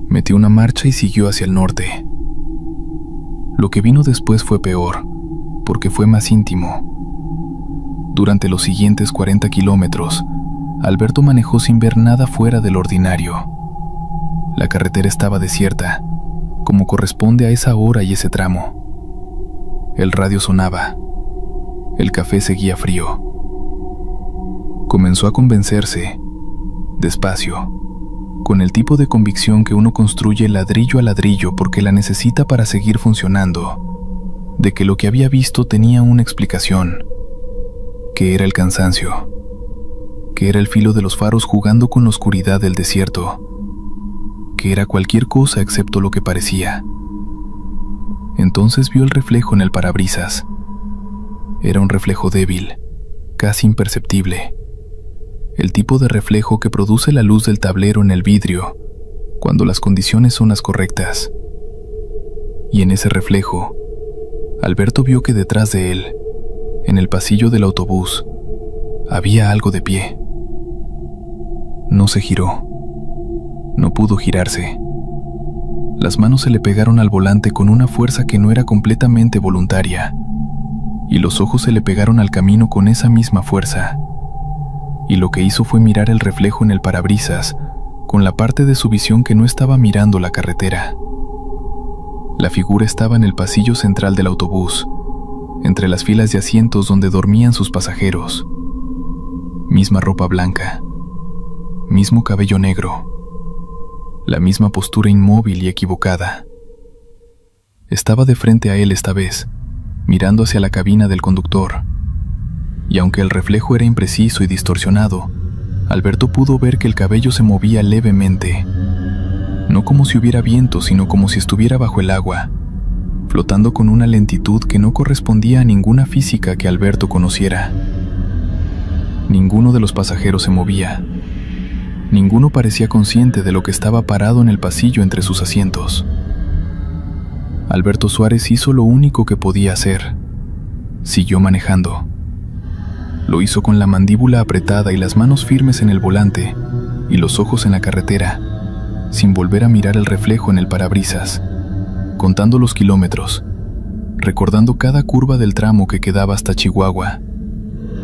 Metió una marcha y siguió hacia el norte. Lo que vino después fue peor, porque fue más íntimo. Durante los siguientes 40 kilómetros, Alberto manejó sin ver nada fuera del ordinario. La carretera estaba desierta, como corresponde a esa hora y ese tramo. El radio sonaba. El café seguía frío. Comenzó a convencerse, despacio, con el tipo de convicción que uno construye ladrillo a ladrillo porque la necesita para seguir funcionando, de que lo que había visto tenía una explicación, que era el cansancio, que era el filo de los faros jugando con la oscuridad del desierto, que era cualquier cosa excepto lo que parecía. Entonces vio el reflejo en el parabrisas. Era un reflejo débil, casi imperceptible. El tipo de reflejo que produce la luz del tablero en el vidrio cuando las condiciones son las correctas. Y en ese reflejo, Alberto vio que detrás de él, en el pasillo del autobús, había algo de pie. No se giró. No pudo girarse. Las manos se le pegaron al volante con una fuerza que no era completamente voluntaria, y los ojos se le pegaron al camino con esa misma fuerza. Y lo que hizo fue mirar el reflejo en el parabrisas, con la parte de su visión que no estaba mirando la carretera. La figura estaba en el pasillo central del autobús, entre las filas de asientos donde dormían sus pasajeros. Misma ropa blanca, mismo cabello negro, la misma postura inmóvil y equivocada. Estaba de frente a él esta vez, mirando hacia la cabina del conductor. Y aunque el reflejo era impreciso y distorsionado, Alberto pudo ver que el cabello se movía levemente, no como si hubiera viento, sino como si estuviera bajo el agua, flotando con una lentitud que no correspondía a ninguna física que Alberto conociera. Ninguno de los pasajeros se movía. Ninguno parecía consciente de lo que estaba parado en el pasillo entre sus asientos. Alberto Suárez hizo lo único que podía hacer. Siguió manejando. Lo hizo con la mandíbula apretada y las manos firmes en el volante y los ojos en la carretera, sin volver a mirar el reflejo en el parabrisas, contando los kilómetros, recordando cada curva del tramo que quedaba hasta Chihuahua,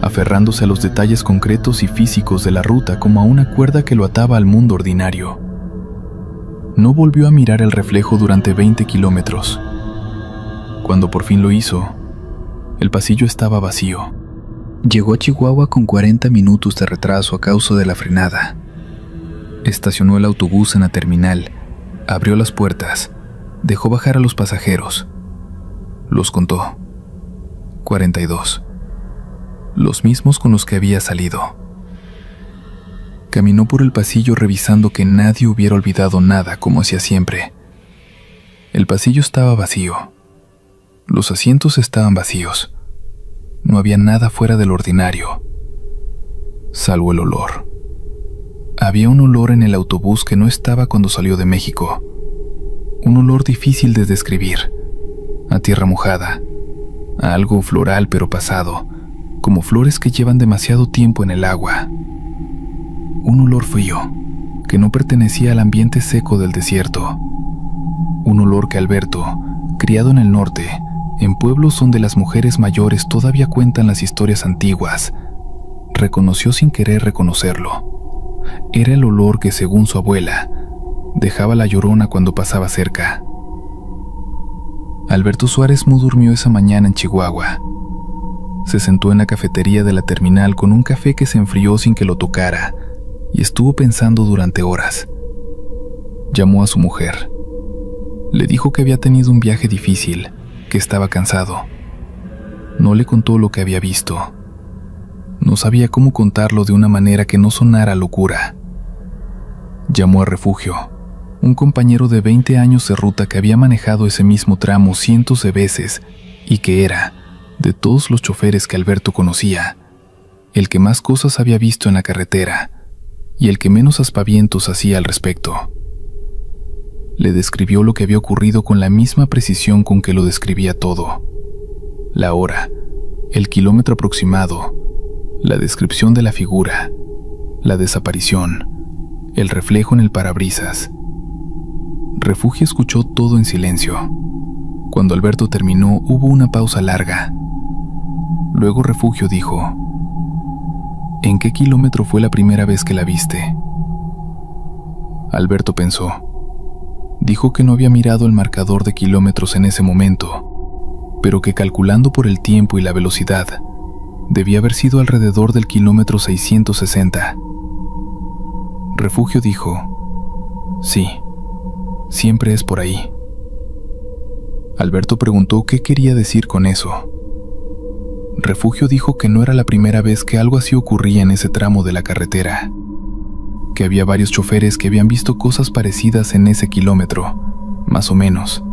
aferrándose a los detalles concretos y físicos de la ruta como a una cuerda que lo ataba al mundo ordinario. No volvió a mirar el reflejo durante 20 kilómetros. Cuando por fin lo hizo, el pasillo estaba vacío. Llegó a Chihuahua con 40 minutos de retraso a causa de la frenada. Estacionó el autobús en la terminal, abrió las puertas, dejó bajar a los pasajeros. Los contó. 42. Los mismos con los que había salido. Caminó por el pasillo revisando que nadie hubiera olvidado nada como hacía siempre. El pasillo estaba vacío. Los asientos estaban vacíos. No había nada fuera del ordinario, salvo el olor. Había un olor en el autobús que no estaba cuando salió de México. Un olor difícil de describir, a tierra mojada, a algo floral pero pasado, como flores que llevan demasiado tiempo en el agua. Un olor frío, que no pertenecía al ambiente seco del desierto. Un olor que Alberto, criado en el norte, en pueblos donde las mujeres mayores todavía cuentan las historias antiguas, reconoció sin querer reconocerlo. Era el olor que, según su abuela, dejaba la Llorona cuando pasaba cerca. Alberto Suárez no durmió esa mañana en Chihuahua. Se sentó en la cafetería de la terminal con un café que se enfrió sin que lo tocara y estuvo pensando durante horas. Llamó a su mujer. Le dijo que había tenido un viaje difícil, que estaba cansado. No le contó lo que había visto. No sabía cómo contarlo de una manera que no sonara locura. Llamó a Refugio, un compañero de 20 años de ruta que había manejado ese mismo tramo cientos de veces y que era, de todos los choferes que Alberto conocía, el que más cosas había visto en la carretera y el que menos aspavientos hacía al respecto. Le describió lo que había ocurrido con la misma precisión con que lo describía todo. La hora, el kilómetro aproximado, la descripción de la figura, la desaparición, el reflejo en el parabrisas. Refugio escuchó todo en silencio. Cuando Alberto terminó, hubo una pausa larga. Luego Refugio dijo: ¿En qué kilómetro fue la primera vez que la viste? Alberto pensó. Dijo que no había mirado el marcador de kilómetros en ese momento, pero que calculando por el tiempo y la velocidad, debía haber sido alrededor del kilómetro 660. Refugio dijo: sí, siempre es por ahí. Alberto preguntó qué quería decir con eso. Refugio dijo que no era la primera vez que algo así ocurría en ese tramo de la carretera, que había varios choferes que habían visto cosas parecidas en ese kilómetro, más o menos,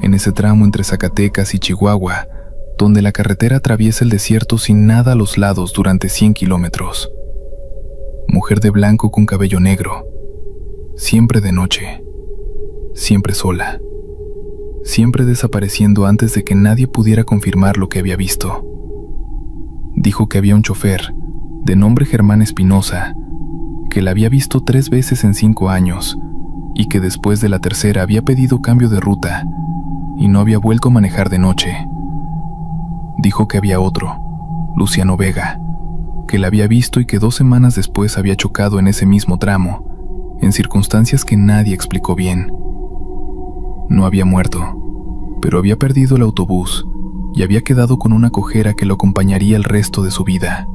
en ese tramo entre Zacatecas y Chihuahua, donde la carretera atraviesa el desierto sin nada a los lados durante 100 kilómetros. Mujer de blanco con cabello negro, siempre de noche, siempre sola, siempre desapareciendo antes de que nadie pudiera confirmar lo que había visto. Dijo que había un chofer, de nombre Germán Espinosa, que la había visto 3 veces en 5 años, y que después de la tercera había pedido cambio de ruta, y no había vuelto a manejar de noche. Dijo que había otro, Luciano Vega, que la había visto y que 2 semanas después había chocado en ese mismo tramo, en circunstancias que nadie explicó bien. No había muerto, pero había perdido el autobús y había quedado con una cojera que lo acompañaría el resto de su vida.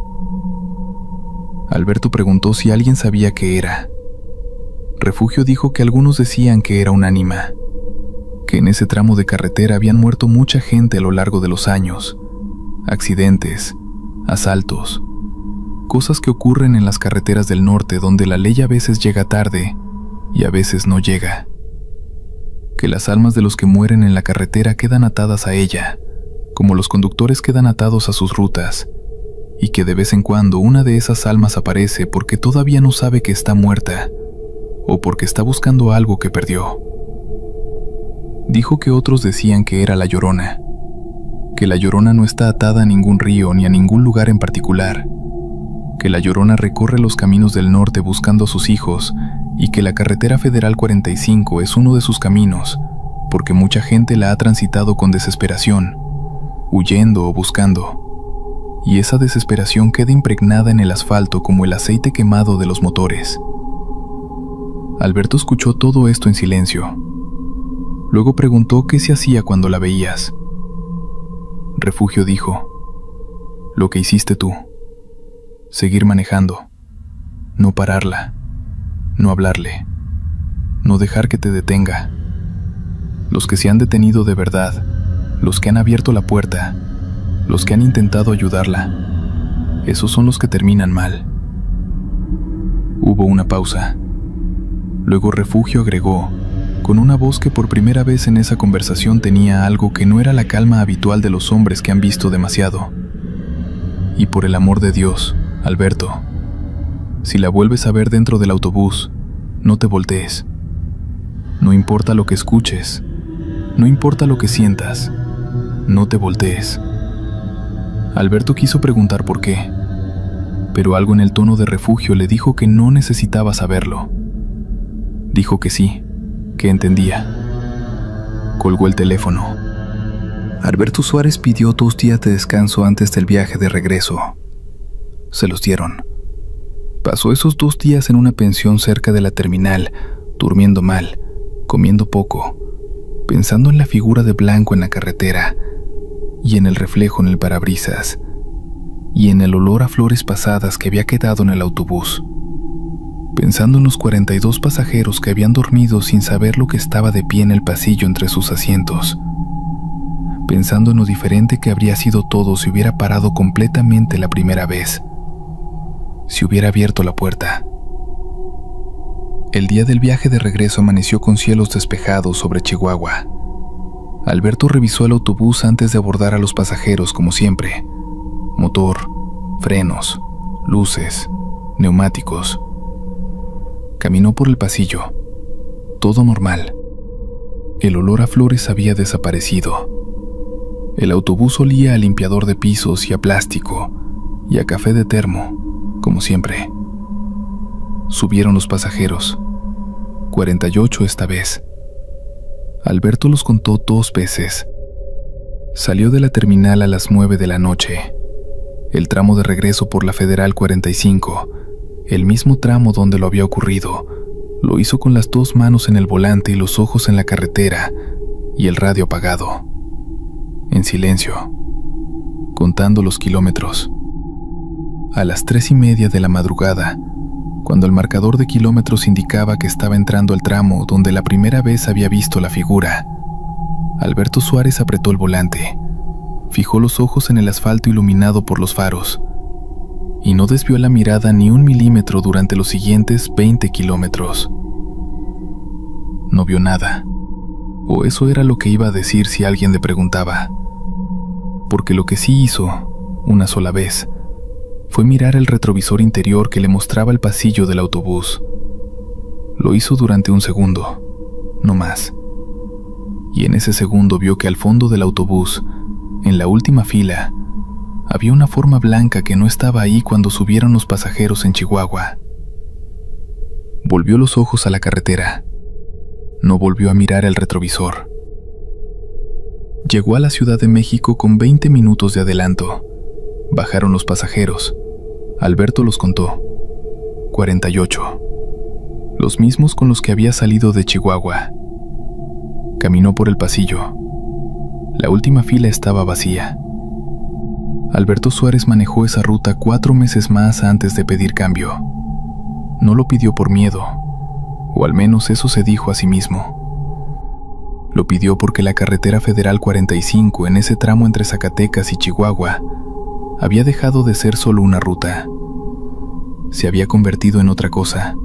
Alberto preguntó si alguien sabía qué era. Refugio dijo que algunos decían que era un ánima, que en ese tramo de carretera habían muerto mucha gente a lo largo de los años, accidentes, asaltos, cosas que ocurren en las carreteras del norte donde la ley a veces llega tarde y a veces no llega, que las almas de los que mueren en la carretera quedan atadas a ella, como los conductores quedan atados a sus rutas, y que de vez en cuando una de esas almas aparece porque todavía no sabe que está muerta, o porque está buscando algo que perdió. Dijo que otros decían que era la Llorona, que la Llorona no está atada a ningún río ni a ningún lugar en particular, que la Llorona recorre los caminos del norte buscando a sus hijos, y que la carretera federal 45 es uno de sus caminos, porque mucha gente la ha transitado con desesperación, huyendo o buscando, y esa desesperación queda impregnada en el asfalto como el aceite quemado de los motores. Alberto escuchó todo esto en silencio. Luego preguntó qué se hacía cuando la veías. Refugio dijo: lo que hiciste tú, seguir manejando, no pararla, no hablarle, no dejar que te detenga. Los que se han detenido de verdad, los que han abierto la puerta, los que han intentado ayudarla, esos son los que terminan mal. Hubo una pausa. Luego Refugio agregó, con una voz que por primera vez en esa conversación tenía algo que no era la calma habitual de los hombres que han visto demasiado: y por el amor de Dios, Alberto, si la vuelves a ver dentro del autobús, no te voltees. No importa lo que escuches, no importa lo que sientas, no te voltees. Alberto quiso preguntar por qué, pero algo en el tono de Refugio le dijo que no necesitaba saberlo. Dijo que sí, que entendía. Colgó el teléfono. Alberto Suárez pidió 2 días de descanso antes del viaje de regreso. Se los dieron. Pasó esos 2 días en una pensión cerca de la terminal, durmiendo mal, comiendo poco, pensando en la figura de blanco en la carretera, y en el reflejo en el parabrisas, y en el olor a flores pasadas que había quedado en el autobús, pensando en los 42 pasajeros que habían dormido sin saber lo que estaba de pie en el pasillo entre sus asientos, pensando en lo diferente que habría sido todo si hubiera parado completamente la primera vez, si hubiera abierto la puerta. El día del viaje de regreso amaneció con cielos despejados sobre Chihuahua. Alberto revisó el autobús antes de abordar a los pasajeros como siempre: motor, frenos, luces, neumáticos. Caminó por el pasillo, todo normal, El olor a flores había desaparecido. El autobús olía a limpiador de pisos y a plástico y a café de termo, como siempre. Subieron los pasajeros, 48 esta vez. Alberto los contó 2 veces. Salió de la terminal a las 9 de la noche. El tramo de regreso por la Federal 45, el mismo tramo donde lo había ocurrido, lo hizo con las 2 manos en el volante y los ojos en la carretera y el radio apagado. En silencio, contando los kilómetros. A las 3:30 de la madrugada, cuando el marcador de kilómetros indicaba que estaba entrando al tramo donde la primera vez había visto la figura, Alberto Suárez apretó el volante, fijó los ojos en el asfalto iluminado por los faros, y no desvió la mirada ni 1 milímetro durante los siguientes 20 kilómetros. No vio nada, o eso era lo que iba a decir si alguien le preguntaba, porque lo que sí hizo, una sola vez, fue mirar el retrovisor interior que le mostraba el pasillo del autobús. Lo hizo durante 1 segundo, no más. Y en ese segundo vio que al fondo del autobús, en la última fila, había una forma blanca que no estaba ahí cuando subieron los pasajeros en Chihuahua. Volvió los ojos a la carretera. No volvió a mirar el retrovisor. Llegó a la Ciudad de México con 20 minutos de adelanto. Bajaron los pasajeros. Alberto los contó. 48. Los mismos con los que había salido de Chihuahua. Caminó por el pasillo. La última fila estaba vacía. Alberto Suárez manejó esa ruta 4 meses más antes de pedir cambio. No lo pidió por miedo, o al menos eso se dijo a sí mismo. Lo pidió porque la carretera Federal 45 en ese tramo entre Zacatecas y Chihuahua había dejado de ser solo una ruta. Se había convertido en otra cosa,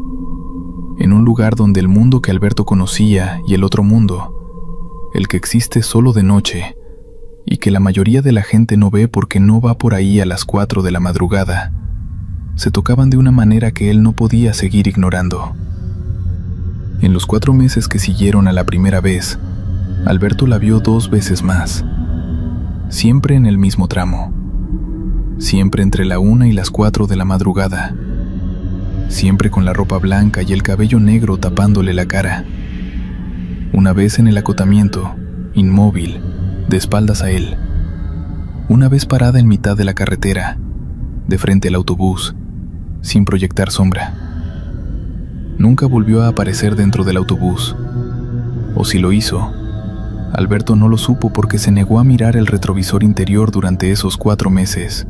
en un lugar donde el mundo que Alberto conocía y el otro mundo, el que existe solo de noche y que la mayoría de la gente no ve porque no va por ahí a las 4 de la madrugada, se tocaban de una manera que él no podía seguir ignorando. En los 4 meses que siguieron a la primera vez, Alberto la vio 2 veces más, siempre en el mismo tramo, siempre entre la 1 y las 4 de la madrugada, siempre con la ropa blanca y el cabello negro tapándole la cara. Una vez en el acotamiento, inmóvil, de espaldas a él. Una vez parada en mitad de la carretera, de frente al autobús, sin proyectar sombra. Nunca volvió a aparecer dentro del autobús. O si lo hizo, Alberto no lo supo porque se negó a mirar el retrovisor interior durante esos 4 meses.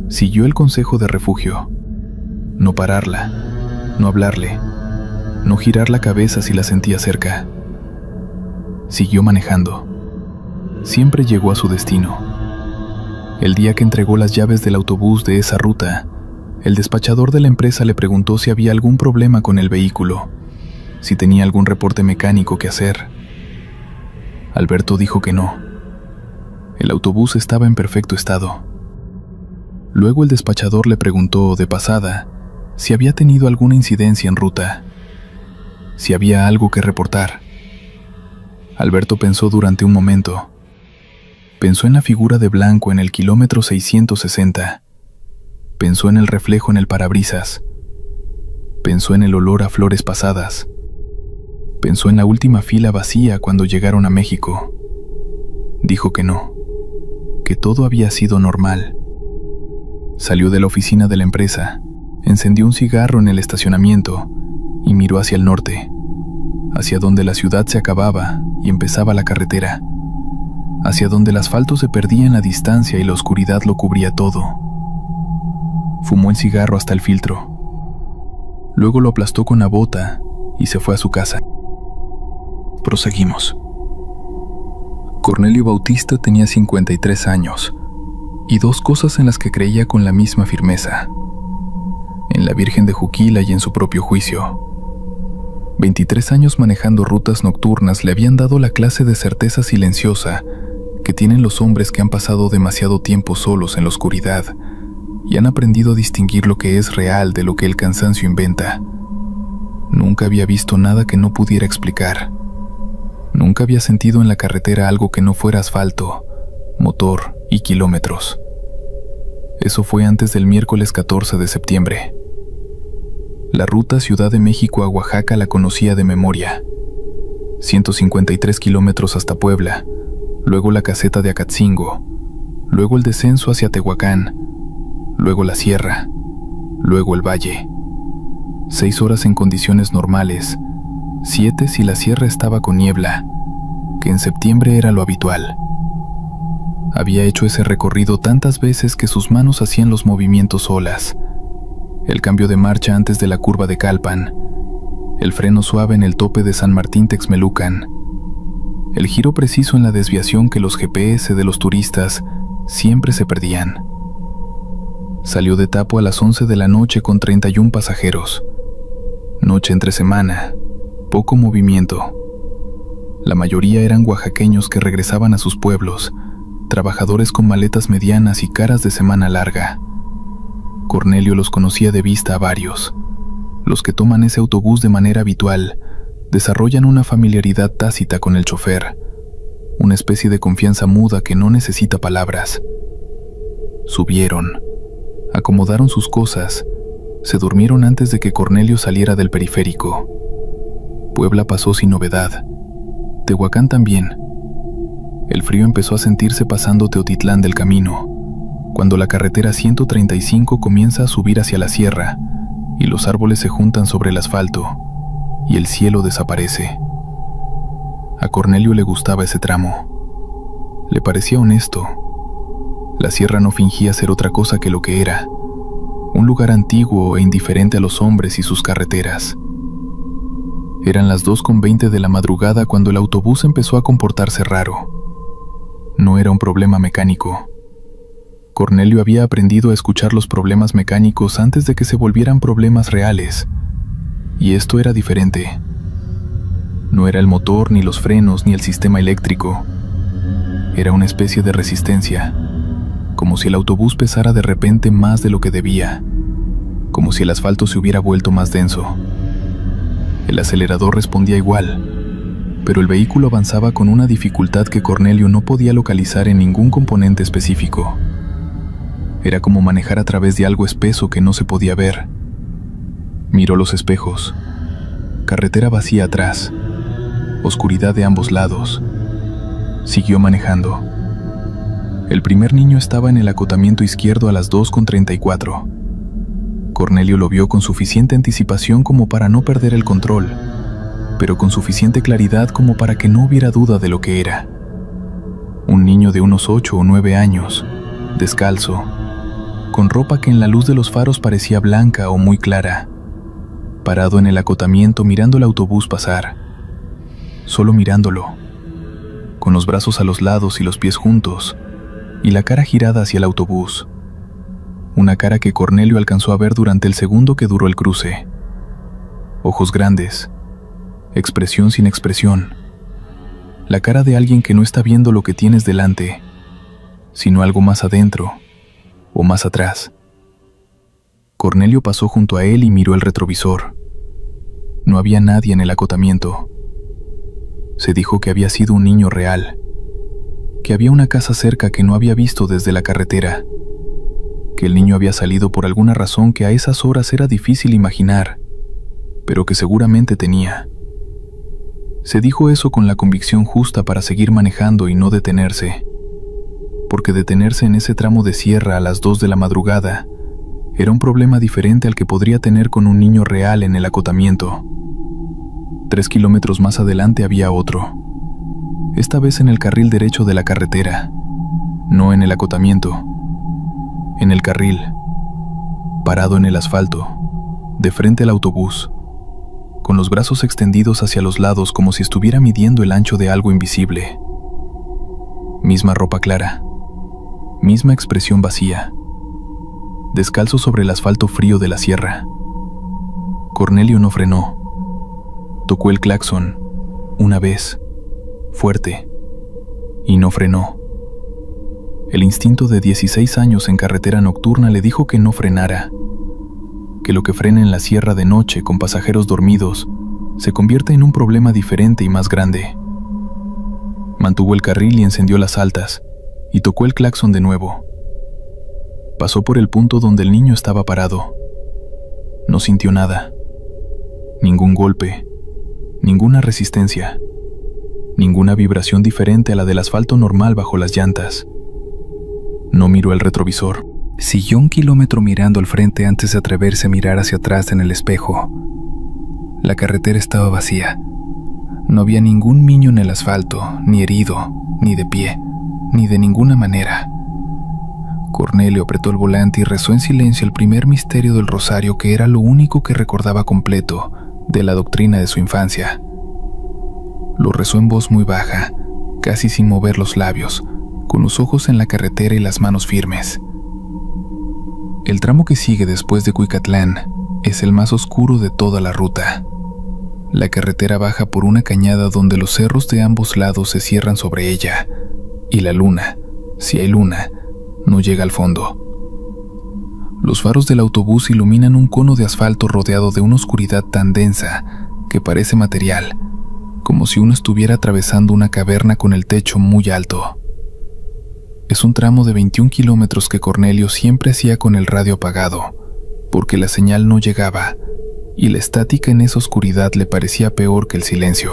Siguió el consejo de Refugio: no pararla, no hablarle, no girar la cabeza si la sentía cerca. Siguió manejando. Siempre llegó a su destino. El día que entregó las llaves del autobús de esa ruta, el despachador de la empresa le preguntó si había algún problema con el vehículo, si tenía algún reporte mecánico que hacer. Alberto dijo que no. El autobús estaba en perfecto estado. Luego el despachador le preguntó, de pasada, si había tenido alguna incidencia en ruta, si había algo que reportar. Alberto pensó durante un momento. Pensó en la figura de blanco en el kilómetro 660. Pensó en el reflejo en el parabrisas. Pensó en el olor a flores pasadas. Pensó en la última fila vacía cuando llegaron a México. Dijo que no, que todo había sido normal. Salió de la oficina de la empresa, encendió un cigarro en el estacionamiento y miró hacia el norte, hacia donde la ciudad se acababa y empezaba la carretera, hacia donde el asfalto se perdía en la distancia y la oscuridad lo cubría todo. Fumó el cigarro hasta el filtro. Luego lo aplastó con la bota y se fue a su casa. Proseguimos. Cornelio Bautista tenía 53 años y 2 cosas en las que creía con la misma firmeza: en la Virgen de Juquila y en su propio juicio. 23 años manejando rutas nocturnas le habían dado la clase de certeza silenciosa que tienen los hombres que han pasado demasiado tiempo solos en la oscuridad y han aprendido a distinguir lo que es real de lo que el cansancio inventa. Nunca había visto nada que no pudiera explicar. Nunca había sentido en la carretera algo que no fuera asfalto, motor y kilómetros. Eso fue antes del miércoles 14 de septiembre. La ruta Ciudad de México a Oaxaca la conocía de memoria. 153 kilómetros hasta Puebla, luego la caseta de Acatzingo, luego el descenso hacia Tehuacán, luego la sierra, luego el valle. 6 horas en condiciones normales, 7 si la sierra estaba con niebla, que en septiembre era lo habitual. Había hecho ese recorrido tantas veces que sus manos hacían los movimientos solas. El cambio de marcha antes de la curva de Calpan, el freno suave en el tope de San Martín Texmelucan, el giro preciso en la desviación que los GPS de los turistas siempre se perdían. Salió de Tapo a las 11 de la noche con 31 pasajeros. Noche entre semana, poco movimiento. La mayoría eran oaxaqueños que regresaban a sus pueblos, trabajadores con maletas medianas y caras de semana larga. Cornelio los conocía de vista a varios. Los que toman ese autobús de manera habitual desarrollan una familiaridad tácita con el chofer, una especie de confianza muda que no necesita palabras. Subieron, acomodaron sus cosas, se durmieron antes de que Cornelio saliera del periférico. Puebla pasó sin novedad. Tehuacán también. El frío empezó a sentirse pasando Teotitlán del camino, cuando la carretera 135 comienza a subir hacia la sierra y los árboles se juntan sobre el asfalto y el cielo desaparece. A Cornelio le gustaba ese tramo. Le parecía honesto. La sierra no fingía ser otra cosa que lo que era, un lugar antiguo e indiferente a los hombres y sus carreteras. Eran las 2:20 de la madrugada cuando el autobús empezó a comportarse raro. No era un problema mecánico. Cornelio había aprendido a escuchar los problemas mecánicos antes de que se volvieran problemas reales, y esto era diferente. No era el motor, ni los frenos, ni el sistema eléctrico. Era una especie de resistencia, como si el autobús pesara de repente más de lo que debía, como si el asfalto se hubiera vuelto más denso. El acelerador respondía igual, pero el vehículo avanzaba con una dificultad que Cornelio no podía localizar en ningún componente específico. Era como manejar a través de algo espeso que no se podía ver. Miró los espejos. Carretera vacía atrás. Oscuridad de ambos lados. Siguió manejando. El primer niño estaba en el acotamiento izquierdo a las 2:34. Cornelio lo vio con suficiente anticipación como para no perder el control, pero con suficiente claridad como para que no hubiera duda de lo que era. Un niño de unos 8 o 9 años, descalzo, con ropa que en la luz de los faros parecía blanca o muy clara, parado en el acotamiento mirando el autobús pasar, solo mirándolo, con los brazos a los lados y los pies juntos, y la cara girada hacia el autobús. Una cara que Cornelio alcanzó a ver durante el segundo que duró el cruce. Ojos grandes, expresión sin expresión. La cara de alguien que no está viendo lo que tienes delante, sino algo más adentro o más atrás. Cornelio pasó junto a él y miró el retrovisor. No había nadie en el acotamiento. Se dijo que había sido un niño real, que había una casa cerca que no había visto desde la carretera, que el niño había salido por alguna razón que a esas horas era difícil imaginar, pero que seguramente tenía. Se dijo eso con la convicción justa para seguir manejando y no detenerse, porque detenerse en ese tramo de sierra a las 2 de la madrugada era un problema diferente al que podría tener con un niño real en el acotamiento. 3 kilómetros más adelante había otro, esta vez en el carril derecho de la carretera, no en el acotamiento, en el carril, parado en el asfalto, de frente al autobús, con los brazos extendidos hacia los lados como si estuviera midiendo el ancho de algo invisible. Misma ropa clara, misma expresión vacía, descalzo sobre el asfalto frío de la sierra. Cornelio no frenó. Tocó el claxon, una vez, fuerte, y no frenó. El instinto de 16 años en carretera nocturna le dijo que no frenara, que lo que frena en la sierra de noche con pasajeros dormidos se convierte en un problema diferente y más grande. Mantuvo el carril y encendió las altas, y tocó el claxon de nuevo. Pasó por el punto donde el niño estaba parado. No sintió nada. Ningún golpe, ninguna resistencia, ninguna vibración diferente a la del asfalto normal bajo las llantas. No miró el retrovisor. Siguió 1 kilómetro mirando al frente antes de atreverse a mirar hacia atrás en el espejo. La carretera estaba vacía. No había ningún niño en el asfalto, ni herido, ni de pie, ni de ninguna manera. Cornelio apretó el volante y rezó en silencio el primer misterio del rosario, que era lo único que recordaba completo de la doctrina de su infancia. Lo rezó en voz muy baja, casi sin mover los labios, con los ojos en la carretera y las manos firmes. El tramo que sigue después de Cuicatlán es el más oscuro de toda la ruta. La carretera baja por una cañada donde los cerros de ambos lados se cierran sobre ella, y la luna, si hay luna, no llega al fondo. Los faros del autobús iluminan un cono de asfalto rodeado de una oscuridad tan densa que parece material, como si uno estuviera atravesando una caverna con el techo muy alto. Es un tramo de 21 kilómetros que Cornelio siempre hacía con el radio apagado, porque la señal no llegaba, y la estática en esa oscuridad le parecía peor que el silencio.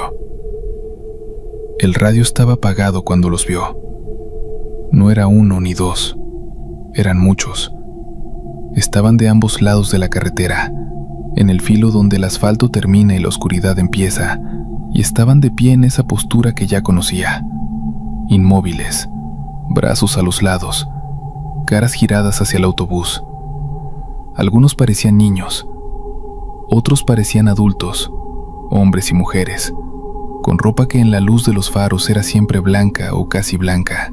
El radio estaba apagado cuando los vio. No era uno ni dos, eran muchos. Estaban de ambos lados de la carretera, en el filo donde el asfalto termina y la oscuridad empieza, y estaban de pie en esa postura que ya conocía, inmóviles, brazos a los lados, caras giradas hacia el autobús. Algunos parecían niños, otros parecían adultos, hombres y mujeres, con ropa que en la luz de los faros era siempre blanca o casi blanca.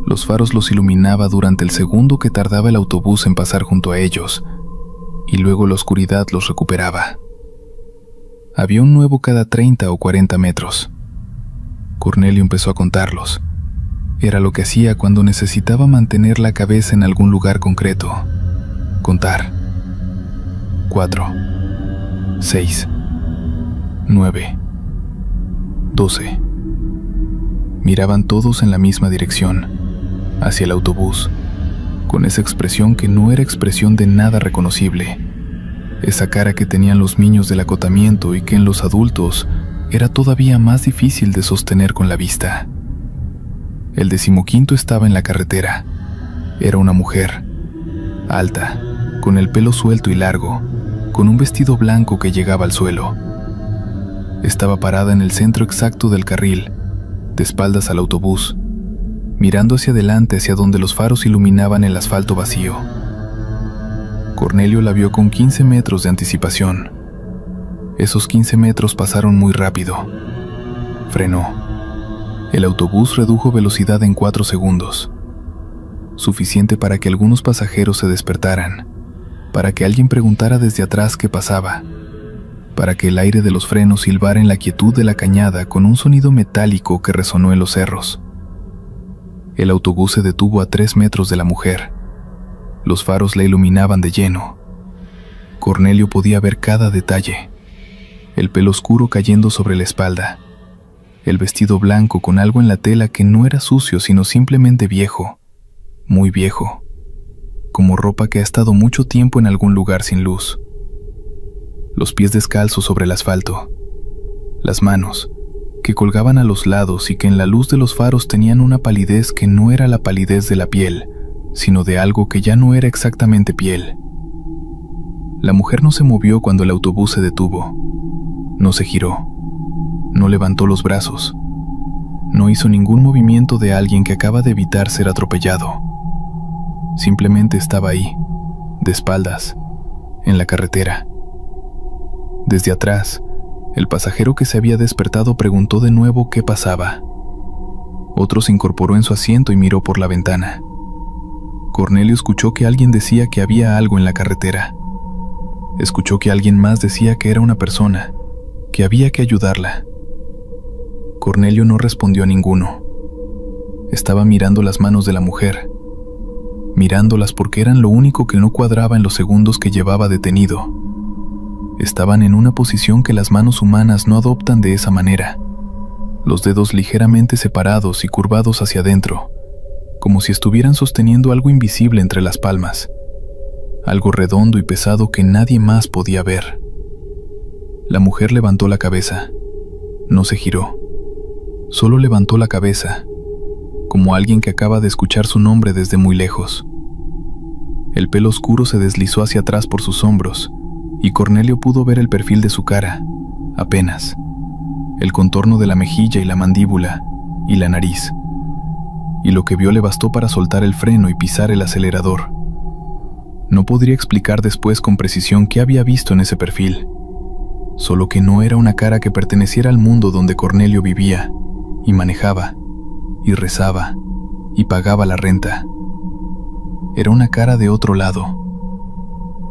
Los faros los iluminaba durante el segundo que tardaba el autobús en pasar junto a ellos, y luego la oscuridad los recuperaba. Había un nuevo cada 30 o 40 metros. Cornelio empezó a contarlos. Era lo que hacía cuando necesitaba mantener la cabeza en algún lugar concreto. Contar. 4, 6, 9, 12. Miraban todos en la misma dirección, hacia el autobús, con esa expresión que no era expresión de nada reconocible, esa cara que tenían los niños del acotamiento y que en los adultos era todavía más difícil de sostener con la vista. El 15º estaba en la carretera. Era una mujer, alta, con el pelo suelto y largo, con un vestido blanco que llegaba al suelo. Estaba parada en el centro exacto del carril, de espaldas al autobús, mirando hacia adelante hacia donde los faros iluminaban el asfalto vacío. Cornelio la vio con 15 metros de anticipación. Esos 15 metros pasaron muy rápido. Frenó. El autobús redujo velocidad en 4 segundos. Suficiente para que algunos pasajeros se despertaran, para que alguien preguntara desde atrás qué pasaba, para que el aire de los frenos silbara en la quietud de la cañada con un sonido metálico que resonó en los cerros. El autobús se detuvo a 3 metros de la mujer. Los faros la iluminaban de lleno. Cornelio podía ver cada detalle. El pelo oscuro cayendo sobre la espalda. El vestido blanco con algo en la tela que no era sucio sino simplemente viejo. Muy viejo. Como ropa que ha estado mucho tiempo en algún lugar sin luz. Los pies descalzos sobre el asfalto. Las manos, que colgaban a los lados y que en la luz de los faros tenían una palidez que no era la palidez de la piel, sino de algo que ya no era exactamente piel. La mujer no se movió cuando el autobús se detuvo. No se giró. No levantó los brazos. No hizo ningún movimiento de alguien que acaba de evitar ser atropellado. Simplemente estaba ahí, de espaldas, en la carretera. Desde atrás, el pasajero que se había despertado preguntó de nuevo qué pasaba. Otro se incorporó en su asiento y miró por la ventana. Cornelio escuchó que alguien decía que había algo en la carretera. Escuchó que alguien más decía que era una persona, que había que ayudarla. Cornelio no respondió a ninguno. Estaba mirando las manos de la mujer, mirándolas porque eran lo único que no cuadraba en los segundos que llevaba detenido. Estaban en una posición que las manos humanas no adoptan de esa manera. los dedos ligeramente separados y curvados hacia adentro, como si estuvieran sosteniendo algo invisible entre las palmas, algo redondo y pesado que nadie más podía ver. La mujer levantó la cabeza. No se giró. Solo levantó la cabeza, como alguien que acaba de escuchar su nombre desde muy lejos. El pelo oscuro se deslizó hacia atrás por sus hombros, y Cornelio pudo ver el perfil de su cara, apenas, el contorno de la mejilla y la mandíbula, y la nariz. Y lo que vio le bastó para soltar el freno y pisar el acelerador. No podría explicar después con precisión qué había visto en ese perfil, solo que no era una cara que perteneciera al mundo donde Cornelio vivía, y manejaba, y rezaba, y pagaba la renta. Era una cara de otro lado,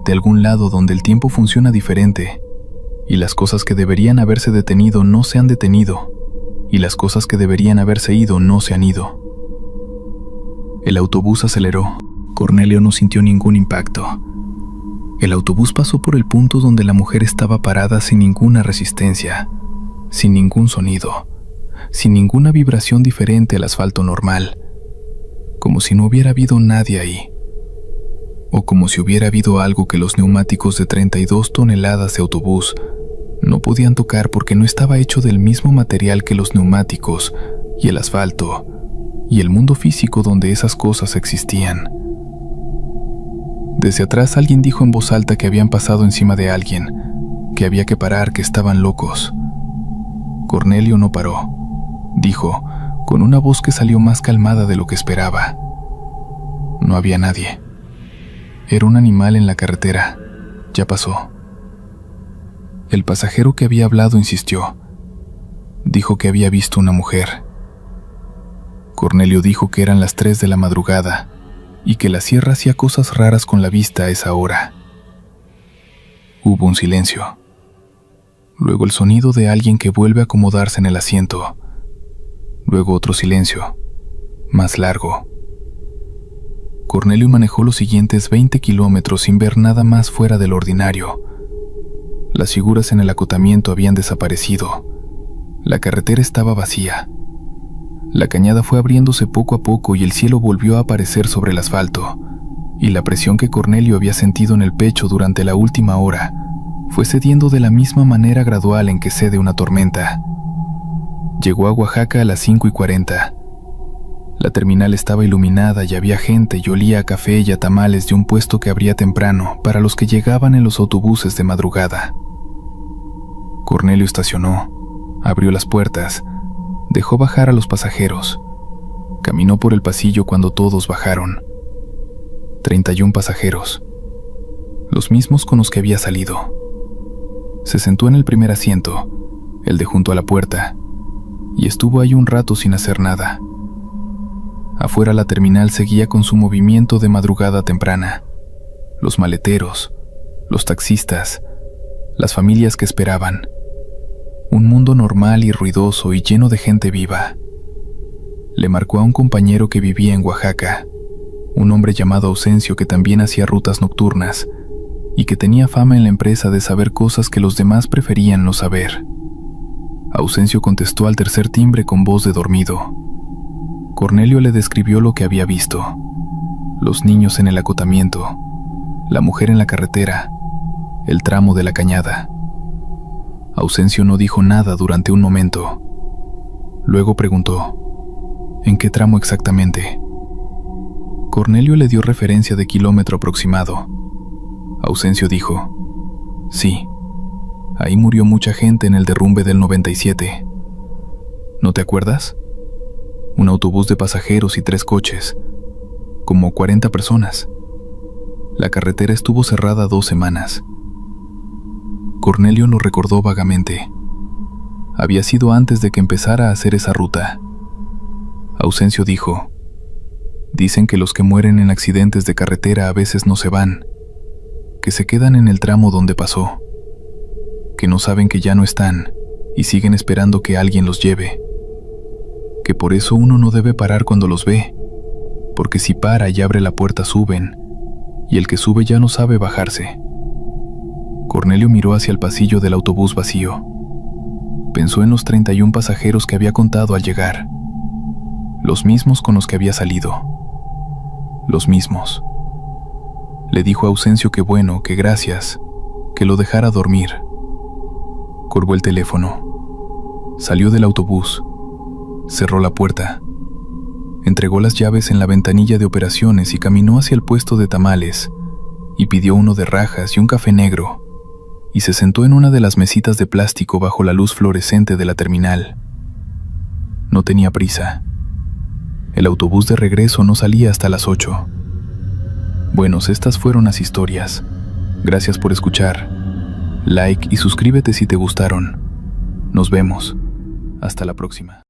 de algún lado donde el tiempo funciona diferente, y las cosas que deberían haberse detenido no se han detenido, y las cosas que deberían haberse ido no se han ido. El autobús aceleró. Cornelio no sintió ningún impacto. El autobús pasó por el punto donde la mujer estaba parada sin ninguna resistencia, sin ningún sonido, sin ninguna vibración diferente al asfalto normal, como si no hubiera habido nadie ahí, o como si hubiera habido algo que los neumáticos de 32 toneladas de autobús no podían tocar porque no estaba hecho del mismo material que los neumáticos y el asfalto y el mundo físico donde esas cosas existían. Desde atrás alguien dijo en voz alta que habían pasado encima de alguien, que había que parar, que estaban locos. Cornelio no paró. Dijo, con una voz que salió más calmada de lo que esperaba. No había nadie. Era un animal en la carretera. Ya pasó. El pasajero que había hablado insistió. Dijo que había visto una mujer. Cornelio dijo que eran las 3 de la madrugada y que la sierra hacía cosas raras con la vista a esa hora. Hubo un silencio. Luego el sonido de alguien que vuelve a acomodarse en el asiento. Luego otro silencio, más largo. Cornelio manejó los siguientes 20 kilómetros sin ver nada más fuera del ordinario. Las figuras en el acotamiento habían desaparecido. La carretera estaba vacía. La cañada fue abriéndose poco a poco y el cielo volvió a aparecer sobre el asfalto, y la presión que Cornelio había sentido en el pecho durante la última hora fue cediendo de la misma manera gradual en que cede una tormenta. Llegó a Oaxaca a las 5:40. La terminal estaba iluminada y había gente y olía a café y a tamales de un puesto que abría temprano para los que llegaban en los autobuses de madrugada. Cornelio estacionó, abrió las puertas, dejó bajar a los pasajeros. Caminó por el pasillo cuando todos bajaron. 31 pasajeros, los mismos con los que había salido. Se sentó en el primer asiento, el de junto a la puerta, y estuvo ahí un rato sin hacer nada. Afuera la terminal seguía con su movimiento de madrugada temprana. Los maleteros, los taxistas, las familias que esperaban. Un mundo normal y ruidoso y lleno de gente viva. Le marcó a un compañero que vivía en Oaxaca, un hombre llamado Ausencio que también hacía rutas nocturnas y que tenía fama en la empresa de saber cosas que los demás preferían no saber. Ausencio contestó al tercer timbre con voz de dormido. Cornelio le describió lo que había visto: los niños en el acotamiento, la mujer en la carretera, el tramo de la cañada. Ausencio no dijo nada durante un momento. Luego preguntó: ¿en qué tramo exactamente? Cornelio le dio referencia de kilómetro aproximado. Ausencio dijo: sí, ahí murió mucha gente en el derrumbe del 97. ¿No te acuerdas? Un autobús de pasajeros y 3 coches, como 40 personas. La carretera estuvo cerrada 2 semanas. Cornelio lo recordó vagamente. Había sido antes de que empezara a hacer esa ruta. Ausencio dijo: dicen que los que mueren en accidentes de carretera a veces no se van, que se quedan en el tramo donde pasó, que no saben que ya no están y siguen esperando que alguien los lleve, que por eso uno no debe parar cuando los ve, porque si para y abre la puerta suben, y el que sube ya no sabe bajarse. Cornelio miró hacia el pasillo del autobús vacío. pensó en los 31 pasajeros que había contado al llegar. Los mismos con los que había salido. Los mismos. Le dijo a Ausencio que bueno, que gracias, que lo dejara dormir. Curvó el teléfono. Salió del autobús. Cerró la puerta. Entregó las llaves en la ventanilla de operaciones y caminó hacia el puesto de tamales y pidió uno de rajas y un café negro, y se sentó en una de las mesitas de plástico bajo la luz fluorescente de la terminal. No tenía prisa. El autobús de regreso no salía hasta las 8. Bueno, estas fueron las historias. Gracias por escuchar. Like y suscríbete si te gustaron. Nos vemos. Hasta la próxima.